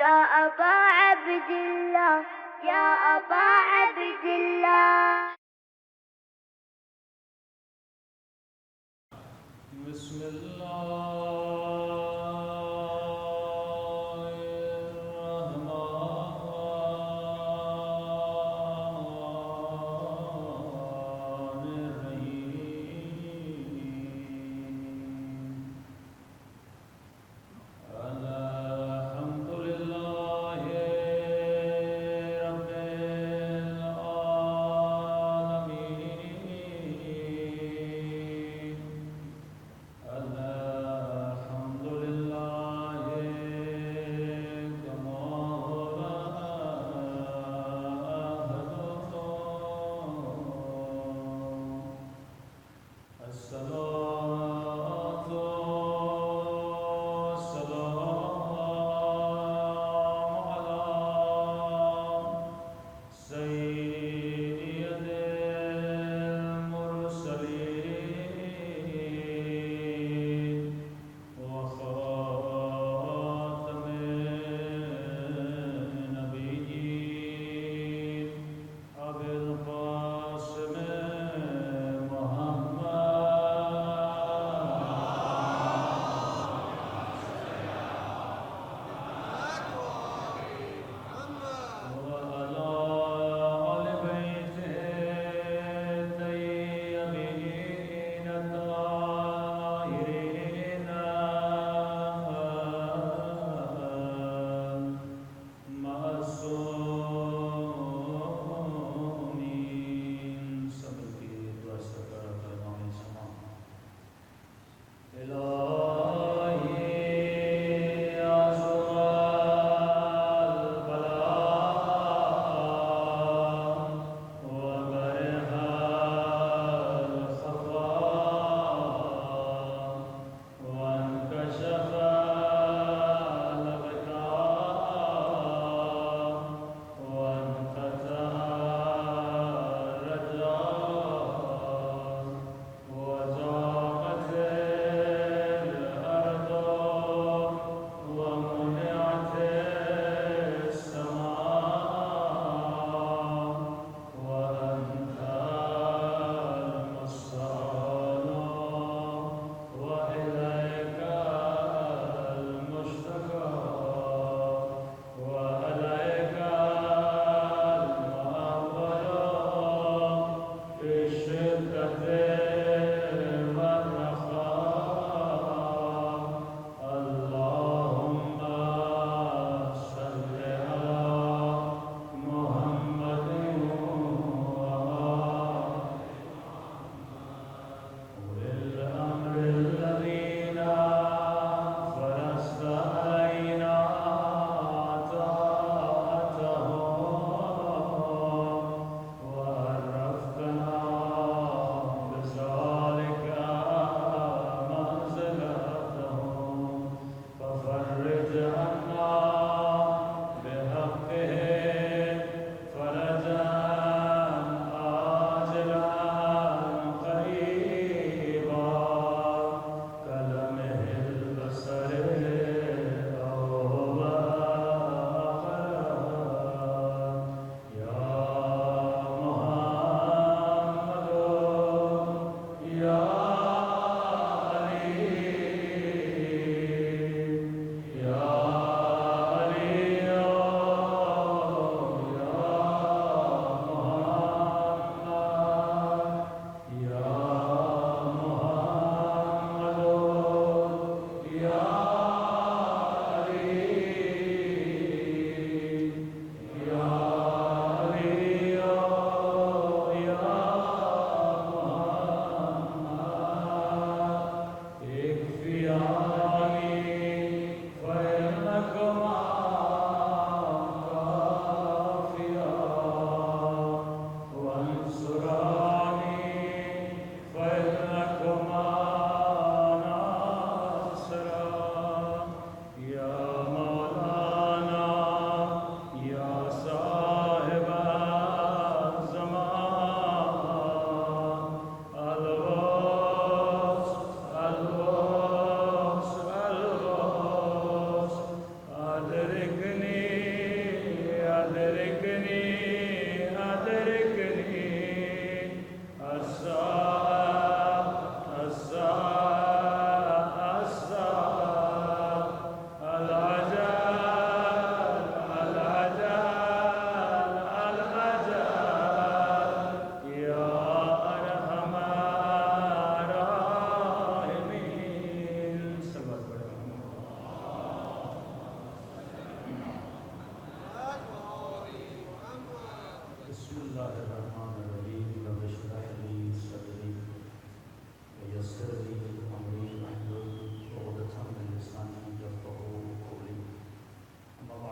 يا أبا عبد الله يا أبا عبد الله. بسم الله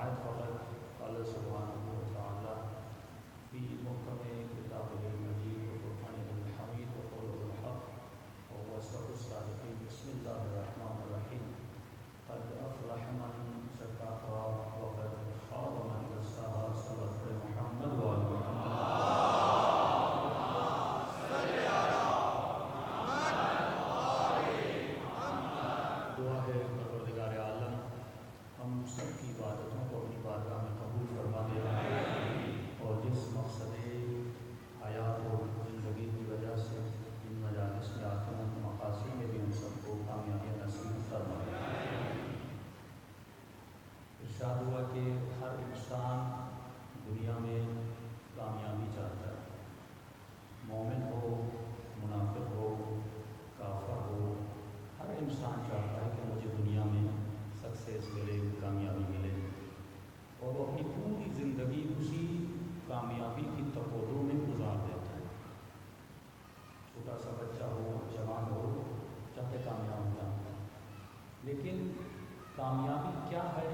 بعد فقط اللہ سبحانہ وتعالی في محكم كتابه المجيد وفرقانه الحميد وقوله الحق وهو أصدق الصادقين. بسم الله الرحمن الرحيم. قد أفلح من زكاها وقد خاب من دساها. صلى محمد وآل محمد. دعا ہے پروردگار عالم ہم سب کی عبادتوں کو اپنی بارگاہ میں قبول فرما دے اور جس مقصد حیات و زندگی کی وجہ سے ان مجالس میں آتے ہیں مقاصد میں بھی ہم سب کو کامیابی نصیب فرما دے. ارشاد ہوا کہ ہر انسان دنیا میں کامیابی چاہتا ہے، مومن ہو، منافق ہو، کافر ہو، ہر انسان چاہتا ہے کہ مجھے دنیا میں سکسیس ملے، کامیابی ملے، اور وہ اپنی پوری زندگی اسی کامیابی کی تقوضوں میں گزار دیتا ہے. چھوٹا سا بچہ ہو، جوان ہو، چاہتے کامیاب ہو جاتا ہے. لیکن کامیابی کیا ہے،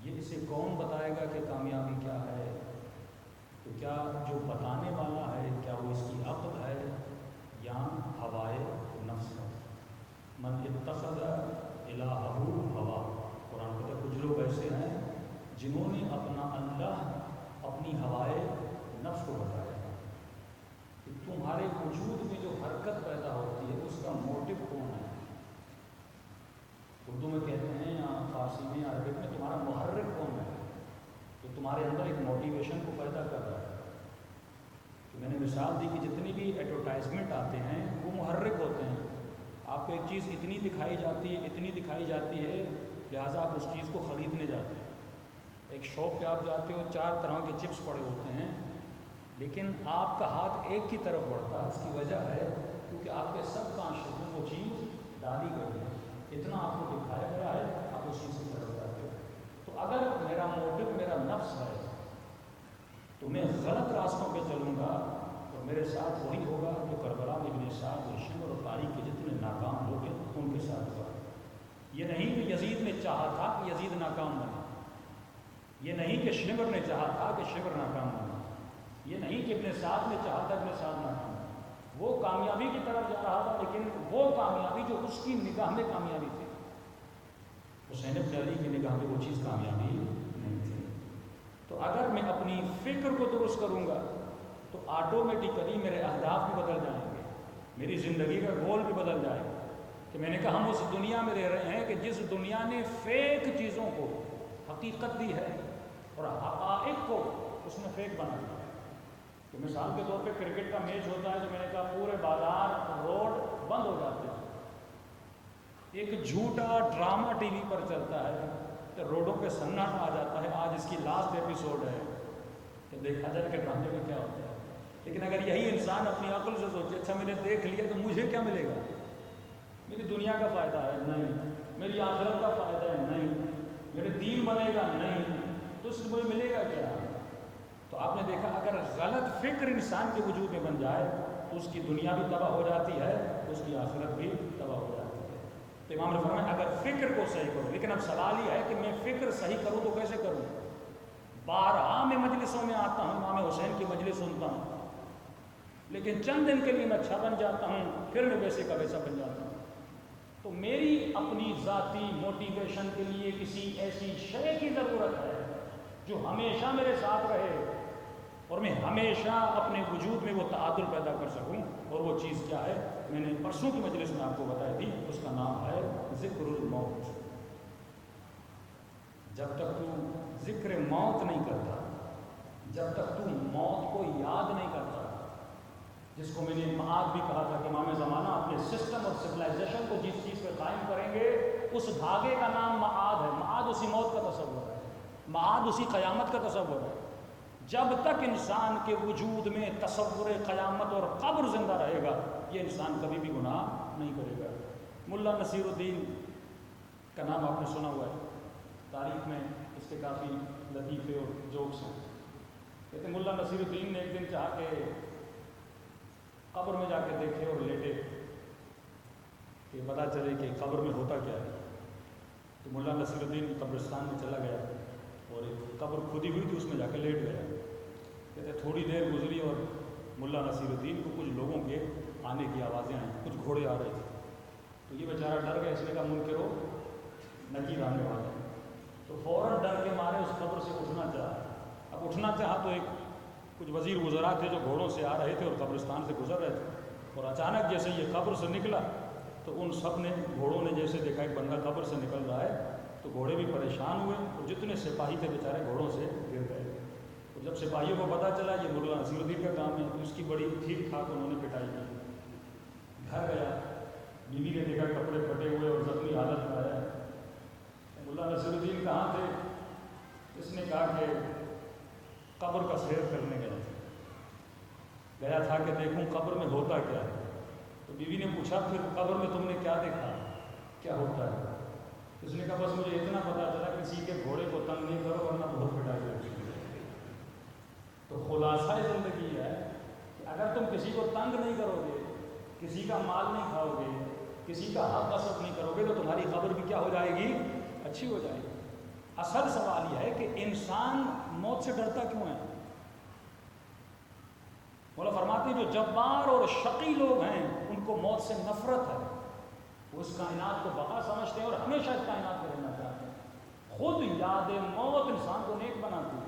یہ اسے کون بتائے گا کہ کامیابی کیا ہے؟ تو کیا جو بتانے والا ہے کیا وہ اس کی عقل ہے یا ہوائے نفس ہے؟ من اتخذ الہہ ہوا. قرآن کہتا ہے کچھ لوگ ایسے ہیں جنہوں نے اپنا اللہ اپنی ہوائے نفس کو بتایا کہ تمہارے وجود میں جو حرکت پیدا ہوتی ہے اس کا موٹو کون ہے. اردو میں کہتے ہیں یا فارسی میں یا عربک میں تمہارا محرک کون ہے، تو تمہارے اندر ایک موٹیویشن کو پیدا کر رہا ہے. تو میں نے مثال دی کہ جتنی بھی ایڈورٹائزمنٹ آتے ہیں وہ محرک ہوتے ہیں. آپ کو ایک چیز اتنی دکھائی جاتی ہے لہٰذا آپ اس چیز کو خریدنے جاتے ہیں. ایک شاپ پہ آپ جاتے ہو، 4 طرح کے چپس پڑے ہوتے ہیں، لیکن آپ کا ہاتھ ایک کی طرف بڑھتا ہے. اس کی وجہ ہے کیونکہ آپ کے سب کانشیس میں وہ چیز ڈالی گئی ہے، اتنا آپ کو دکھایا گیا ہے، آپ اس چیز کی طرف جاتے ہو. تو اگر میرا موٹو میرا نفس ہے تو میں غلط راستوں پہ چلوں گا اور میرے ساتھ وہی ہوگا جو کربلا میں ابن سعد اور شمر و طارق کے جتنے ناکام لوگ ہیں ان کے ساتھ ہوا. یہ نہیں کہ یزید نے چاہا تھا کہ یزید ناکام بنے، یہ نہیں کہ شمر نے چاہا تھا کہ شمر ناکام بنے، یہ نہیں کہ ابن سعد نے چاہا تھا ابن سعد ناکام بنے. وہ کامیابی کی طرف جا رہا تھا لیکن وہ کامیابی جو اس کی نگاہ میں کامیابی تھی، حسین بن علی کی نگاہ میں وہ چیز کامیابی نہیں تھی. تو اگر میں اپنی فکر کو درست کروں گا تو آٹومیٹیکلی میرے اہداف بھی بدل جائیں گے، میری زندگی کا گول بھی بدل جائے گا. کہ میں نے کہا ہم اس دنیا میں رہ رہے ہیں کہ جس دنیا نے فیک چیزوں کو حقیقت دی ہے اور حقائق کو اس نے فیک بنا دیا. کہ مثال کے طور پہ کرکٹ کا میچ ہوتا ہے تو میں نے کہا پورے بازار روڈ بند ہو جاتے ہیں. ایک جھوٹا ڈرامہ ٹی وی پر چلتا ہے تو روڈوں پہ سناٹا آ جاتا ہے، آج اس کی لاسٹ ایپیسوڈ ہے کہ دیکھا جائے کہ ڈرامے میں کیا ہوتا ہے. لیکن اگر یہی انسان اپنی عقل سے سوچے اچھا میں نے دیکھ لیا تو مجھے کیا ملے گا، میری دنیا کا فائدہ ہے نہیں، میری آخرت کا فائدہ ہے نہیں، میرے دین بنے گا نہیں، تو اس سے مجھے ملے گا کیا؟ تو آپ نے دیکھا اگر غلط فکر انسان کے وجود میں بن جائے تو اس کی دنیا بھی تباہ ہو جاتی ہے، اس کی آخرت بھی تباہ ہو جاتی ہے. تو امام نے فرمایا اگر فکر کو صحیح کرو، لیکن اب سوال یہ ہے کہ میں فکر صحیح کروں تو کیسے کروں؟ بارہا میں مجلسوں میں آتا ہوں، امام حسین کی مجلس سنتا ہوں، لیکن چند دن کے لیے میں اچھا بن جاتا ہوں، پھر میں ویسے کا ویسا بن جاتا ہوں. تو میری اپنی ذاتی موٹیویشن کے لیے کسی ایسی شے کی ضرورت ہے جو ہمیشہ میرے ساتھ رہے اور میں ہمیشہ اپنے وجود میں وہ تعادل پیدا کر سکوں. اور وہ چیز کیا ہے؟ میں نے پرسوں کی مجلس میں آپ کو بتائی تھی، اس کا نام ہے ذکر الموت. جب تک تو ذکر موت نہیں کرتا، جب تک تو موت کو یاد نہیں کرتا، جس کو میں نے معاد بھی کہا تھا کہ امام زمانہ اپنے سسٹم اور سویلائزیشن کو جس چیز پہ قائم کریں گے اس دھاگے کا نام معاد ہے. معاد اسی موت کا تصور ہے، معاد اسی قیامت کا تصور ہے. جب تک انسان کے وجود میں تصور قیامت اور قبر زندہ رہے گا یہ انسان کبھی بھی گناہ نہیں کرے گا. ملا نصیر الدین کا نام آپ نے سنا ہوا ہے، تاریخ میں اس کے کافی لطیفے اور جوکس ہیں. کہتے ہیں ملا نصیر الدین نے ایک دن چاہا کہ قبر میں جا کے دیکھے اور لیٹے کہ پتہ چلے کہ قبر میں ہوتا کیا ہے. تو مولا نصیر الدین قبرستان میں چلا گیا اور ایک قبر کھودی ہوئی تھی، اس میں جا کے لیٹ گیا. کہتے تھوڑی دیر گزری اور مولا نصیر الدین کو کچھ لوگوں کے آنے کی آوازیں آئیں، کچھ گھوڑے آ رہے تھے. تو یہ بیچارہ ڈر گیا، اس نے کہا منکر ہو نکیر آنے والے ہیں. تو فوراً ڈر کے مارے اس قبر سے اٹھنا چاہا. اب اٹھنا چاہا تو کچھ وزیر وزراء تھے جو گھوڑوں سے آ رہے تھے اور قبرستان سے گزر رہے تھے، اور اچانک جیسے یہ قبر سے نکلا تو ان سب نے، گھوڑوں نے جیسے دیکھا ایک بندہ قبر سے نکل رہا ہے تو گھوڑے بھی پریشان ہوئے، اور جتنے سپاہی تھے بیچارے گھوڑوں سے گر گئے. اور جب سپاہیوں کو پتہ چلا یہ مولا نصیر الدین کا کام ہے تو اس کی بڑی ٹھیک ٹھاک انہوں نے پٹائی کی. گھر گیا، بیوی نے دیکھا کپڑے پھٹے ہوئے اور زخمی حالت میں آیا. مولا نصیر الدین کہاں تھے؟ اس نے کہا کہ قبر کا سیر کرنے گیا تھا کہ دیکھوں قبر میں ہوتا کیا ہے. تو بیوی نے پوچھا پھر قبر میں تم نے کیا دیکھا، کیا ہوتا ہے؟ اس نے کہا بس مجھے اتنا پتا چلا کسی کے گھوڑے کو تنگ نہیں کرو ورنہ بہت پٹائی ہوگی. تو خلاصہ زندگی ہے کہ اگر تم کسی کو تنگ نہیں کرو گے، کسی کا مال نہیں کھاؤ گے، کسی کا حق غصب نہیں کرو گے تو تمہاری قبر بھی کیا ہو جائے گی؟ اچھی ہو جائے گی. اصل سوال یہ ہے کہ انسان موت سے ڈرتا کیوں ہے؟ مولا فرماتے ہیں جو جبار اور شقی لوگ ہیں ان کو موت سے نفرت ہے. وہ اس کائنات کو بقا سمجھتے ہیں اور ہمیشہ اس کائنات میں رہنا چاہتے ہیں. خود یاد موت انسان کو نیک بناتی ہے.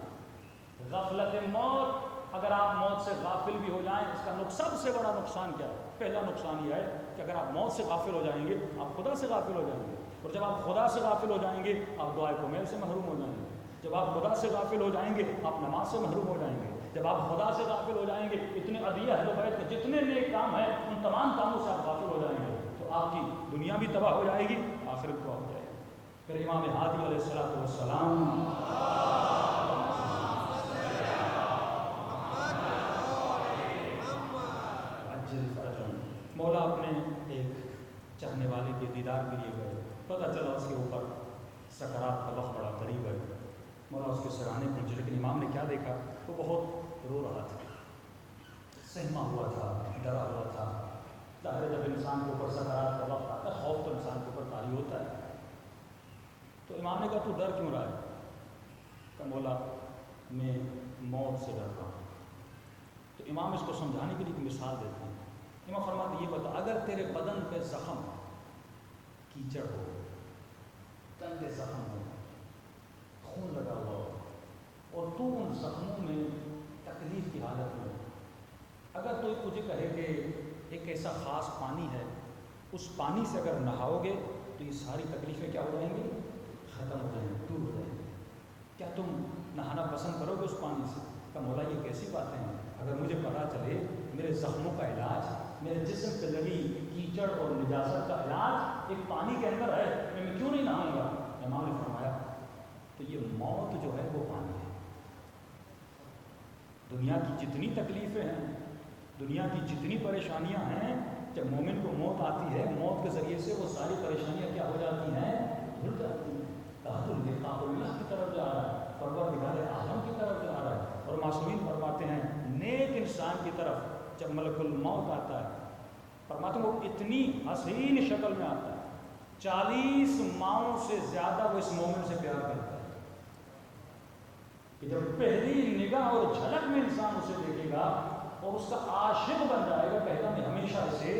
غفلت موت، اگر آپ موت سے غافل بھی ہو جائیں اس کا سب سے بڑا نقصان کیا ہے؟ پہلا نقصان یہ ہے کہ اگر آپ موت سے غافل ہو جائیں گے آپ خدا سے غافل ہو جائیں گے، اور جب آپ خدا سے غافل ہو جائیں گے آپ دعائے کمیل سے محروم ہو جائیں گے. جب آپ خدا سے غافل ہو جائیں گے آپ نماز سے محروم ہو جائیں گے. جب آپ خدا سے غافل ہو جائیں گے اتنے عدیہ اہل بیت کے جتنے نیک کام ہیں ان تمام کاموں سے آپ غافل ہو جائیں گے تو آپ کی دنیا بھی تباہ ہو جائے گی، آخرت تباہ ہو جائے گی. پھر امام ہادی علیہ السلام مولا اپنے ایک چاہنے والے کے دیدار کے لیے گئے. پتہ چلا اس کے اوپر سکرات کا وقت بڑا قریب ہے. مولا اس کے سرانے پہنچے، لیکن امام نے کیا دیکھا؟ وہ بہت رو رہا تھا، سہما ہوا تھا، ڈرا ہوا تھا. ظاہر جب انسان کے اوپر سکرات کا وقت آتا ہے خوف تو انسان کے اوپر طاری ہوتا ہے. تو امام نے کہا تو ڈر کیوں رہا ہے؟ کہ مولا میں موت سے ڈرتا ہوں. تو امام اس کو سمجھانے کے لیے ایک مثال دیتے ہیں. امام فرماتے یہ بتا، اگر تیرے بدن پہ زخم، کیچڑ ہو، تنگ زخم ہو، خون لگا ہوا ہو اور تو ان زخموں میں تکلیف کی حالت میں ہو، اگر تو تجھے کہے کہ ایک ایسا خاص پانی ہے اس پانی سے اگر نہاؤ گے تو یہ ساری تکلیفیں کیا ہو جائیں گی؟ ختم ہو جائیں گی، دور ہو جائیں گی. کیا تم نہانا پسند کرو گے اس پانی سے؟ کہ مولا یہ کیسی باتیں ہیں، اگر مجھے پتہ چلے میرے زخموں کا علاج، میرے جسم پہ لگی کیچڑ اور نجاست کا علاج ایک پانی کے اندر ہے میں کیوں نہیں نہاؤں گا؟ امام نے فرمایا تو یہ موت جو ہے وہ پانی ہے. دنیا کی جتنی تکلیفیں ہیں، دنیا کی جتنی پریشانیاں ہیں، جب مومن کو موت آتی ہے موت کے ذریعے سے وہ ساری پریشانیاں کیا ہو جاتی ہیں؟ دھل جاتی ہیں. لقاء اللہ کی طرف جا رہا ہے، پروردگار عالم کی طرف جا رہا ہے. اور معصومین فرماتے ہیں نیک انسان کی طرف جب ملک الموت آتا ہے فرماتے ہیں وہ اتنی حسین شکل میں آتا ہے 40 ماؤں سے زیادہ وہ اس مومن سے پیار کرتا ہے کہ جب پہلی نگاہ اور جھلک میں انسان اسے دیکھے گا اور اس کا عاشق بن جائے گا، کہے گا میں ہمیشہ اسے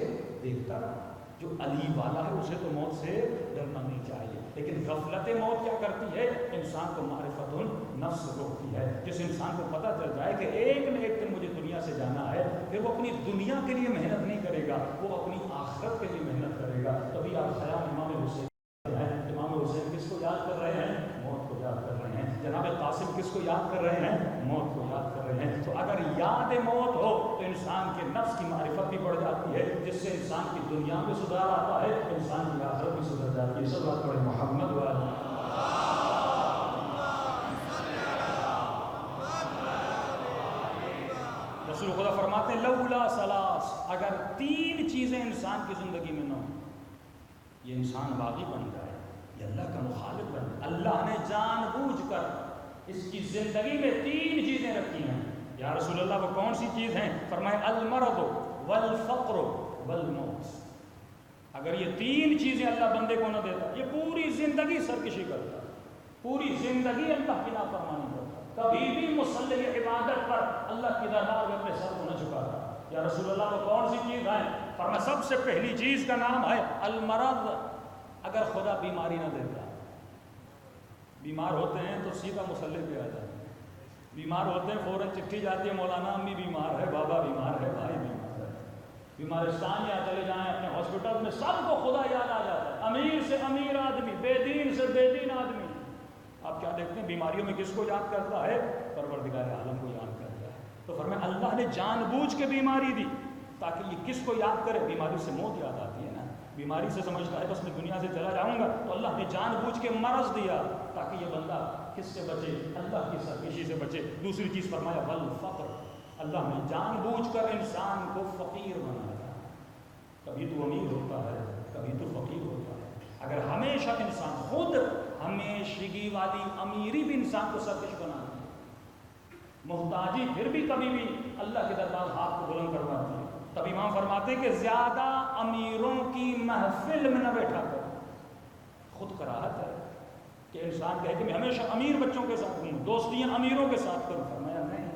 دیکھتا رہا. جو علی والا ہے اسے تو موت سے ڈرنا نہیں چاہیے، لیکن غفلت موت کیا کرتی ہے؟ انسان کو معرفت النفس روکتی ہے. جس انسان کو پتہ چل جائے کہ ایک نہ ایک دن مجھے دنیا سے جانا ہے، پھر وہ اپنی دنیا کے لیے محنت نہیں کرے گا، وہ اپنی آخرت کے لیے محنت کرے گا. تبھی آپ خیال امام حسین ہیں، امام حسین کس کو یاد کر رہے ہیں؟ موت کو یاد کر رہے ہیں. جناب قاسم کس کو یاد کر رہے ہیں؟ موت کو یاد کر رہے ہیں. تو اگر یاد موت ہو تو انسان کے نفس کی معرفت بھی بڑھ جاتی ہے، جس سے انسان کی دنیا میں سدھار آتا ہے، انسان کی آخرت بھی سدھر جاتی ہے. سب بات پڑھے محمد والا. رسول خدا فرماتے ہیں لولا ثلاث، اگر 3 چیزیں انسان کی زندگی میں نہ ہوں یہ انسان باغی بن جائے، یہ اللہ کا مخالف بن جائے. اللہ نے جان بوجھ کر اس کی زندگی میں 3 چیزیں رکھی ہیں. یا رسول اللہ وہ کون سی چیز ہیں؟ فرمائے المرض والفقر والموت. اگر یہ 3 چیزیں اللہ بندے کو نہ دیتا، یہ پوری زندگی سرکشی کرتا، پوری زندگی اللہ کی نافرمانی کرتا، کبھی بھی مصلی عبادت پر اللہ کی دربار میں اپنے سر کو نہ جھکاتا۔ یا رسول اللہ کو کون سی چیز ہے؟ فرمایا سب سے پہلی چیز کا نام ہے المرض۔ اگر خدا بیماری نہ دیتا، بیمار ہوتے ہیں تو سیدھا مصلی پہ آ جاتے ہیں، بیمار ہوتے ہیں فوراً چٹھی جاتی ہے، مولانا امی بیمار ہے، بابا بیمار ہے، بھائی بیمار ہے، بیمارستان یا چلے جائیں اپنے ہاسپٹل میں، سب کو خدا یاد آ جاتا ہے، امیر سے امیر آدمی، بے دین سے بے دین آدمی۔ آپ کیا دیکھتے ہیں بیماریوں میں کس کو یاد کرتا ہے؟ پروردگار عالم کو یاد کرتا ہے۔ تو فرمایا اللہ نے جان بوجھ کے بیماری دی تاکہ یہ کس کو یاد کرے؟ بیماری سے موت یاد آتی ہے نا، بیماری سے سمجھتا ہے بس میں دنیا سے چلا جاؤں گا، تو اللہ نے جان بوجھ کے مرض دیا تاکہ یہ بندہ کس سے بچے؟ اللہ کی سرکشی سے بچے۔ دوسری چیز فرمایا والفقر، اللہ نے جان بوجھ کر انسان کو فقیر بنایا، کبھی تو امیر ہوتا ہے کبھی تو فقیر ہوتا ہے۔ اگر ہمیشہ انسان خود ہمیشگی والی امیری بھی انسان کو سرکش بناتی ہے، محتاجی پھر بھی کبھی بھی اللہ کے دربار ہاتھ کو بلند کرواتی ہے۔ تب امام فرماتے ہیں کہ زیادہ امیروں کی محفل میں نہ بیٹھا کر، خود کراہت ہے کہ انسان کہے کہ میں ہمیشہ امیر بچوں کے ساتھ ہوں، دوستیاں امیروں کے ساتھ کروں۔ فرمایا نہیں،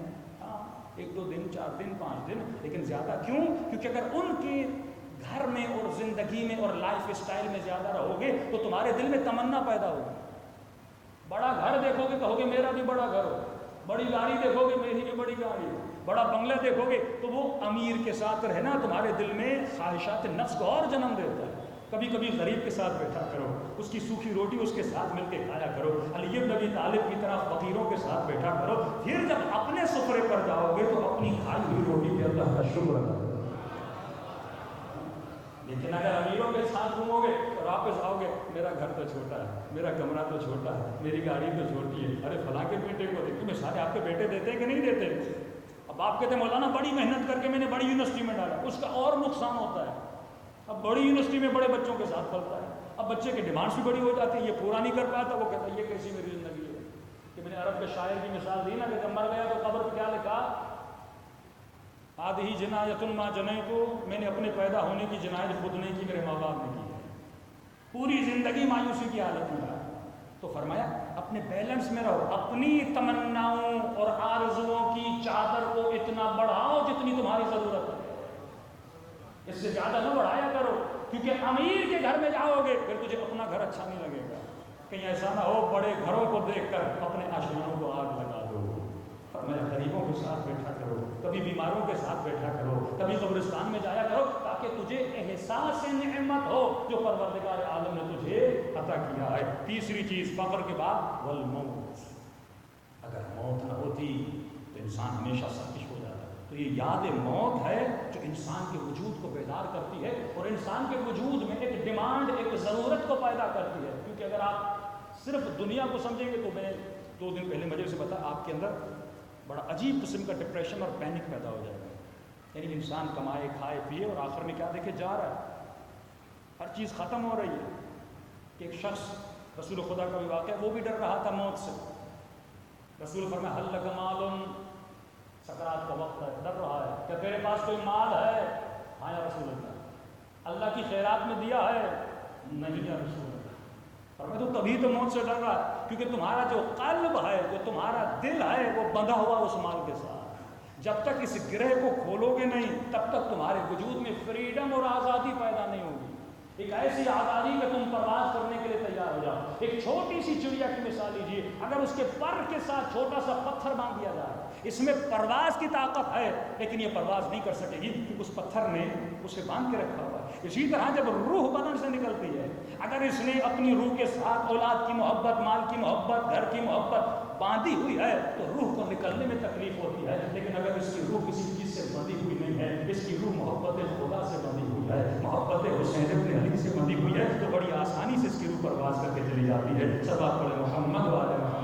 ہاں 1-2 دن 4 دن 5 دن، لیکن زیادہ کیوں؟ کیونکہ اگر ان کے گھر میں اور زندگی میں اور لائف اسٹائل میں زیادہ رہو گے تو تمہارے دل میں تمنا پیدا ہوگی۔ بڑا گھر دیکھو گے کہو گے میرا بھی بڑا گھر ہو، بڑی گاڑی دیکھو گے میری بھی بڑی گاڑی ہو، بڑا بنگلہ دیکھو گے تو وہ امیر کے ساتھ رہنا تمہارے دل میں خواہشات نفس کو اور جنم دیتا ہے۔ کبھی کبھی غریب کے ساتھ بیٹھا کرو، اس کی سوکھی روٹی اس کے ساتھ مل کے کھایا کرو، علی بن ابی طالب کی طرح فقیروں کے ساتھ بیٹھا کرو، پھر جب اپنے سفرے پر جاؤ گے تو اپنی کھائی ہوئی روٹی پہ اللہ کا شکر ادا کرو۔ لیکن اگر امیروں کے ساتھ گھومو گے اور واپس آؤ گے، میرا گھر تو چھوٹا ہے، میرا کمرہ تو چھوٹا ہے، میری گاڑی تو چھوٹی ہے، ارے فلاں کے بیٹے کو دیکھو، میں سارے آپ کے بیٹے دیتے ہیں کہ نہیں دیتے؟ اب آپ کہتے ہیں مولانا بڑی محنت کر کے میں نے بڑی یونیورسٹی میں ڈالا، اس کا اور نقصان ہوتا ہے۔ اب بڑی یونیورسٹی میں بڑے بچوں کے ساتھ پڑھتا ہے، اب بچے کی ڈیمانڈس بھی بڑی ہو جاتی ہے، یہ پورا نہیں کر پاتا، وہ کہتا ہے یہ کیسی میری زندگی ہے۔ کہ میں نے عرب کے شاعر کی مثال دی نا کہ جب مر گیا تو قبر پہ کیا لکھا؟ آدھی جنایت ما جنیتو، میں نے اپنے پیدا ہونے کی جنایت خود نہیں کی، میرے ماں باپ نے کی ہے، پوری زندگی مایوسی کی حالت میں رہا۔ تو فرمایا اپنے بیلنس میں رہو، اپنی تمناؤں اور آرزوؤں کی چادر کو اتنا بڑھاؤ جتنی تمہاری ضرورت ہے، اس سے زیادہ نہ بڑھایا کرو، کیونکہ امیر کے گھر میں جاؤ گے پھر تجھے اپنا گھر اچھا نہیں لگے گا، کہیں ایسا نہ ہو بڑے گھروں کو دیکھ کر اپنے آشیانوں کو آگ لگا دو۔ فرمایا غریبوں کے ساتھ بیٹھا کرو، کبھی بیماروں کے ساتھ بیٹھا کرو، کبھی قبرستان میں جایا کرو، تاکہ تجھے احساس نعمت ہو جو پروردگار عالم نے تجھے عطا کیا ہے۔ تیسری چیز فقر کے بعد والموت، اگر موت نہ ہوتی تو انسان ہمیشہ سرکش ہو جاتا۔ تو یہ یاد موت ہے جو انسان کے وجود کو بیدار کرتی ہے اور انسان کے وجود میں ایک ڈیمانڈ، ایک ضرورت کو پیدا کرتی ہے۔ کیونکہ اگر آپ صرف دنیا کو سمجھیں گے تو میں 2 دن پہلے مجھے سے بتا آپ کے اندر بڑا عجیب قسم کا ڈپریشن اور پینک پیدا ہو جائے گا۔ یعنی انسان کمائے کھائے پیے اور آخر میں کیا دیکھے جا رہا ہے، ہر چیز ختم ہو رہی ہے۔ ایک شخص رسول خدا کا بھی واقعہ، وہ بھی ڈر رہا تھا موت سے، رسول فرمایا حل لک مال، سکرات کا وقت ہے، ڈر رہا ہے، کیا تیرے پاس کوئی مال ہے؟ ہاں یا رسول اللہ کی خیرات میں دیا ہے؟ نہیں یا رسول اللہ۔ فرمایا تو تبھی تو موت سے ڈر رہا ہے کیونکہ تمہارا جو قلب ہے، جو تمہارا دل ہے، وہ بندھا ہوا اس مال کے ساتھ۔ جب تک اس گرہ کو کھولو گے نہیں تب تک تمہارے وجود میں فریڈم اور آزادی پیدا نہیں ہوگی، ایک ایسی آزادی کہ تم پرواز کرنے کے لیے تیار ہو جاؤ۔ ایک چھوٹی سی چڑیا کی مثال لیجیے، اگر اس کے پر کے ساتھ چھوٹا سا پتھر باندھ دیا جائے، اس میں پرواز کی طاقت ہے لیکن یہ پرواز نہیں کر سکے گی کیونکہ اس پتھر نے اسے باندھ کے رکھا ہوا ہے۔ اسی طرح جب روح بدن سے نکلتی ہے، اگر اس نے اپنی روح کے ساتھ اولاد کی محبت، مال کی محبت، گھر کی محبت باندھی ہوئی ہے تو روح کو نکلنے میں تکلیف ہوتی ہے، لیکن اگر اس کی روح کسی چیز سے بندھی ہوئی نہیں ہے، اس کی روح محبت خدا سے بندھی ہوئی ہے، محبت حسین ابن علی سے بندھی ہوئی ہے، تو بڑی آسانی سے اس کی روح پرواز کر کے چلی جاتی ہے۔ سب آپ پڑھیں محمد وعلی محمد۔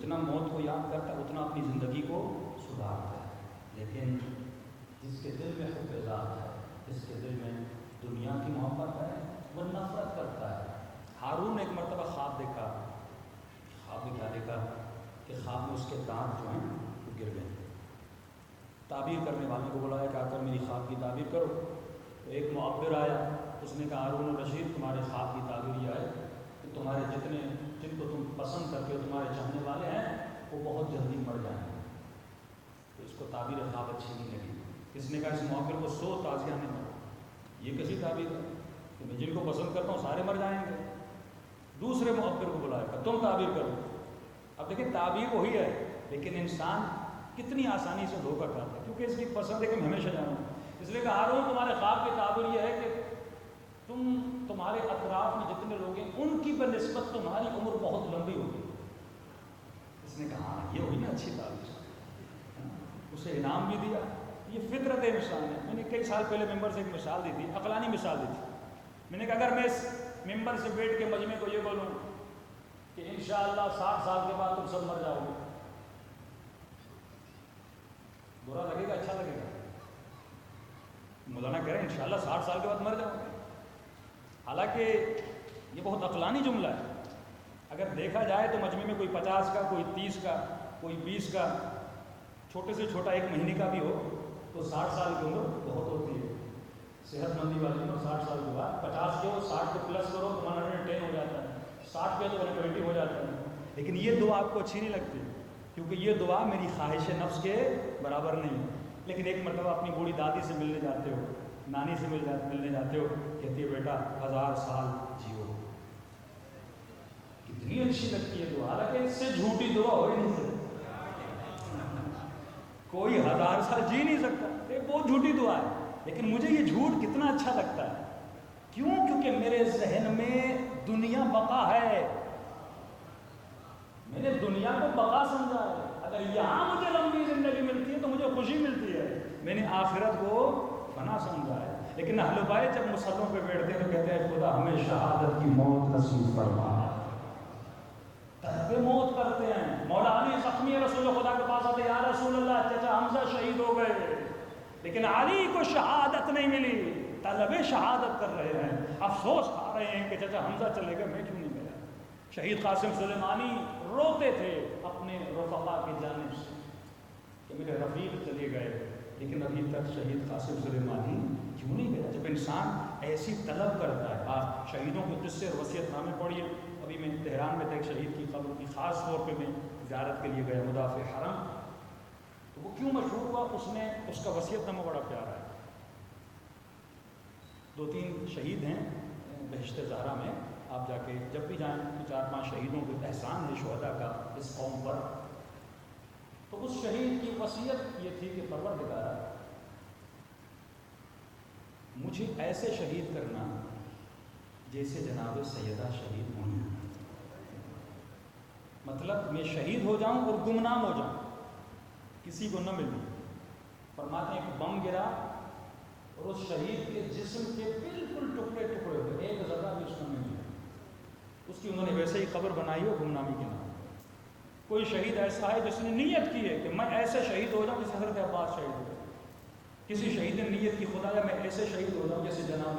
جتنا موت کو یاد کرتا ہے اتنا اپنی زندگی کو سدھارتا ہے. لیکن جس کے دل میں حب ذات ہے، جس کے دل میں دنیا کی محبت ہے، وہ نفرت کرتا ہے. ہارون نے ایک مرتبہ خواب دیکھا. خواب میں کیا دیکھا کہ خواب میں اس کے دانت جو ہیں وہ گر گئے. تعبیر کرنے والے کو بلایا کہ آ کر میری خواب کی تعبیر کرو. تو ایک معبر آیا، اس نے کہا ہارون الرشید تمہارے خواب کی تعبیر یہ ہے کہ تمہارے جن کو تم پسند کرتے ہو، تمہارے چاہنے والے ہیں، وہ بہت جلدی مر جائیں گے. تو اس کو تعبیر خواب اچھی نہیں لگی. کس نے کہا اس معبر کو 100 تازیہ نے مرا. یہ کیسی تعبیر ہے کہ میں جن کو پسند کرتا ہوں سارے مر جائیں گے. دوسرے معبر کو بلایا کہ تم تعبیر کرو. اب دیکھیں تعبیر وہی ہے، لیکن انسان کتنی آسانی سے دھوکہ کھاتا ہے، کیونکہ اس کی پسند ہے کہ میں ہمیشہ جاؤں. اس لیے کہ ہارون تمہارے خواب کی تعبیر یہ ہے کہ تمہارے اطراف میں جتنے لوگ ہیں ان کی بنسبت تمہاری عمر بہت لمبی ہوگی. اس نے کہا ہاں یہ ہوئی نا اچھی تعبیر. اسے انعام بھی دیا. یہ فطرت انسان ہے. میں نے کئی سال پہلے ممبر سے ایک مثال دی تھی، عقلانی مثال دی تھی. میں نے کہا اگر میں اس ممبر سے بیٹھ کے مجمع کو یہ بولوں کہ انشاءاللہ 60 سال کے بعد تم سب مر جاؤ گے، برا لگے گا اچھا لگے گا؟ مولانا کہہ رہے ہیں انشاءاللہ 60 سال کے بعد مر جاؤ گے. حالانکہ یہ بہت عقلانی جملہ ہے. اگر دیکھا جائے تو مجمع میں کوئی 50 کا، کوئی 30 کا، کوئی 20 کا، چھوٹے سے چھوٹا 1 مہینے کا بھی ہو تو 60 سال کی عمر بہت ہوتی ہے. صحت مندی والی عمر 60 سال کے بعد. 50 کے ہو 60 کو پلس کرو تو 110 ہو جاتا ہے. 60 کے تو 120 ہو جاتا ہے. لیکن یہ دعا آپ کو اچھی نہیں لگتی کیونکہ یہ دعا میری خواہش نفس کے برابر نہیں ہے. لیکن ایک مرتبہ اپنی بوڑھی دادی سے ملنے جاتے ہو، نانی سے ملنے جاتے ہو، کہتی ہے بیٹا 1000 سال جیو. کتنی اچھی لگتی ہے دعا. حالانکہ اس سے جھوٹی دعا ہو ہی نہیں سکتی. کوئی 1000 سال جی نہیں سکتا. یہ بہت جھوٹی دعا ہے. لیکن مجھے یہ جھوٹ کتنا اچھا لگتا ہے. کیوں؟ کیونکہ میرے ذہن میں دنیا بقا ہے. میں نے دنیا کو بقا سمجھا ہے. اگر یہاں مجھے لمبی زندگی ملتی ہے تو مجھے خوشی ملتی ہے. میں نے آخرت کو فنا سمجھا ہے. لیکن اہل بیت جب مصلوں پہ بیٹھتے ہیں تو کہتے ہیں خدا ہمیں شہادت کی موت نصیب فرما. طلب موت کرتے ہیں. مولا علی زخمی رسول خدا کے پاس آتے یا رسول اللہ چچا حمزہ شہید ہو گئے لیکن علی کو شہادت نہیں ملی. طلب شہادت کر رہے ہیں، افسوس کھا رہے ہیں کہ چچا حمزہ چلے گئے، میں کیوں نہیں گیا. شہید قاسم سلیمانی روتے تھے اپنے رفقا کی جانب سے کہ میرے رفیق چلے گئے لیکن ابھی تک شہید قاسم سلیمانی کیوں نہیں گیا. جب انسان ایسی طلب کرتا ہے. آپ شہیدوں کے قصے اور وصیت نامے پڑھیے. ابھی میں تہران میں تھا، ایک شہید کی قبر کی خاص طور پہ میں زیارت کے لیے گیا، مدافع حرم. تو وہ کیوں مشہور ہوا؟ اس کا وصیت نامہ بڑا پیارا ہے. 2-3 شہید ہیں بہشت زہرا میں. آپ جا کے جب بھی جائیں 4-5 شہیدوں کے احسان ہے شہداء کا اس قوم پر. تو اس شہید کی وصیت یہ تھی کہ پروردگارا مجھے ایسے شہید کرنا جیسے جناب سیدہ شہید ہوئی. مطلب میں شہید ہو جاؤں اور گمنام ہو جاؤں، کسی کو نہ ملوں. فرماتے ہیں کہ بم گرا اور اس شہید کے جسم کے بالکل ٹکڑے ٹکڑے ہوئے، ایک ذرہ بھی اس کو نہیں ملا. اس کی انہوں نے ویسے ہی قبر بنائی ہو گمنامی کے نام. کوئی شہید ایسا ہے جس نے نیت کی ہے کہ میں ایسے شہید ہو جاؤں جیسے حضرت عباس شہید ہو جاؤں. کسی شہید نے نیت کی خدایا میں ایسے شہید ہو جاؤں جیسے جناب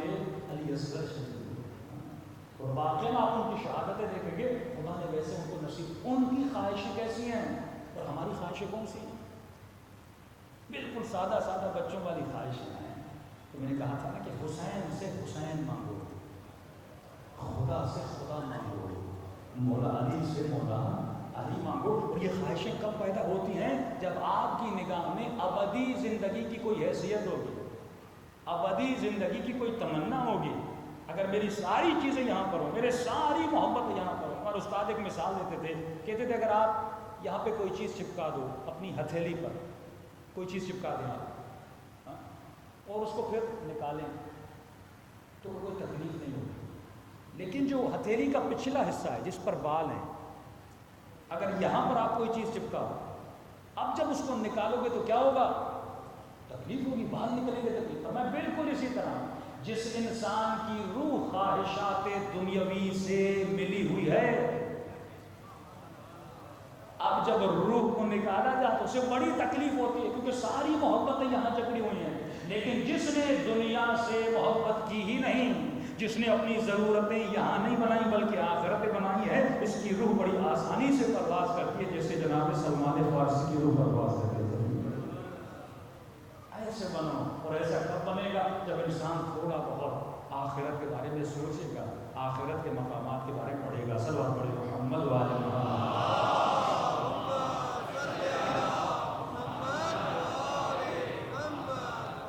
علی اصغر شہید ہو جاؤں. اور واقعی میں آپ ان کی شہادتیں دیکھیں گے خدا نے ویسے ان کو نصیب. ان کی خواہشیں کیسی ہیں اور ہماری خواہشیں کون سی ہیں؟ بالکل سادہ سادہ بچوں والی خواہشیں ہیں. تو میں نے کہا تھا نا کہ حسین سے حسین مانگو، خدا سے خدا مانگو، مولا علی سے مولا علی مانگو. اور یہ خواہشیں کب پیدا ہوتی ہیں؟ جب آپ کی نگاہ میں ابدی زندگی کی کوئی حیثیت ہوگی، ابدی زندگی کی کوئی تمنا ہوگی. اگر میری ساری چیزیں یہاں پر ہوں، میرے ساری محبت یہاں پر ہوں. اور استاد ایک مثال دیتے تھے، کہتے تھے اگر آپ یہاں پہ کوئی چیز چپکا دو، اپنی ہتھیلی پر کوئی چیز چپکا دیں آپ اور اس کو پھر نکالیں تو کوئی تکلیف نہیں ہوگی. لیکن جو ہتھیلی کا پچھلا حصہ ہے جس پر بال ہیں، اگر یہاں پر آپ کوئی چیز چپکاؤ، اب جب اس کو نکالو گے تو کیا ہوگا؟ تکلیف ہوگی، بال نکلیں گے تکلیف. میں بالکل اسی طرح جس انسان کی روح خواہشات دنیاوی سے ملی ہوئی ہے، اب جب روح کو نکالا جائے تو اسے بڑی تکلیف ہوتی ہے، کیونکہ ساری محبتیں یہاں جکڑی ہوئی ہیں۔ لیکن جس نے دنیا سے محبت کی ہی نہیں، جس نے اپنی ضرورتیں یہاں نہیں بنائی بلکہ آخرتیں بنائی ہے، اس کی روح بڑی آسانی سے پرواز کرتی ہے، جیسے جناب سلمان فارسی کی روح پرواز کرتی ہے۔ ایسے بنو، اور ایسا کب بنے گا؟ جب انسان تھوڑا بہت آخرت کے بارے میں سوچے گا، آخرت کے مقامات کے بارے میں پڑھے گا۔ صلوات پڑھے محمد وعلی محمد۔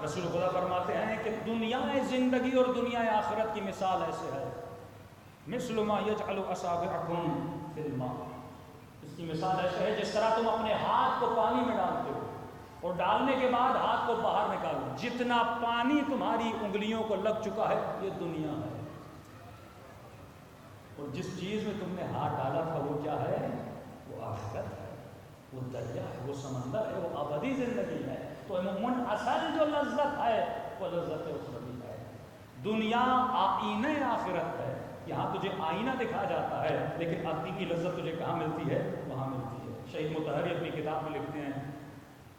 رسول خدا فرماتے ہیں کہ دنیا زندگی اور دنیا آخرت کی مثال ایسے ہے، مثل ما یجعل اصابعکم فی الماء، اس کی مثال ایسے ہے جس طرح تم اپنے ہاتھ کو پانی میں ڈالتے ہو اور ڈالنے کے بعد ہاتھ کو باہر نکالو، جتنا پانی تمہاری انگلیوں کو لگ چکا ہے یہ دنیا ہے، اور جس چیز میں تم نے ہاتھ ڈالا تھا وہ کیا ہے؟ وہ آخرت ہے، وہ دریا ہے، وہ سمندر ہے، وہ ابدی زندگی ہے۔ تو عموماً اصل جو لذت ہے وہ لذت اخروی ہے۔ دنیا آئینہ آخرت ہے، یہاں تجھے آئینہ دکھا جاتا ہے، لیکن حقیقی لذت تجھے کہاں ملتی ہے؟ وہاں ملتی ہے۔ شہید مطہری اپنی کتاب میں لکھتے ہیں،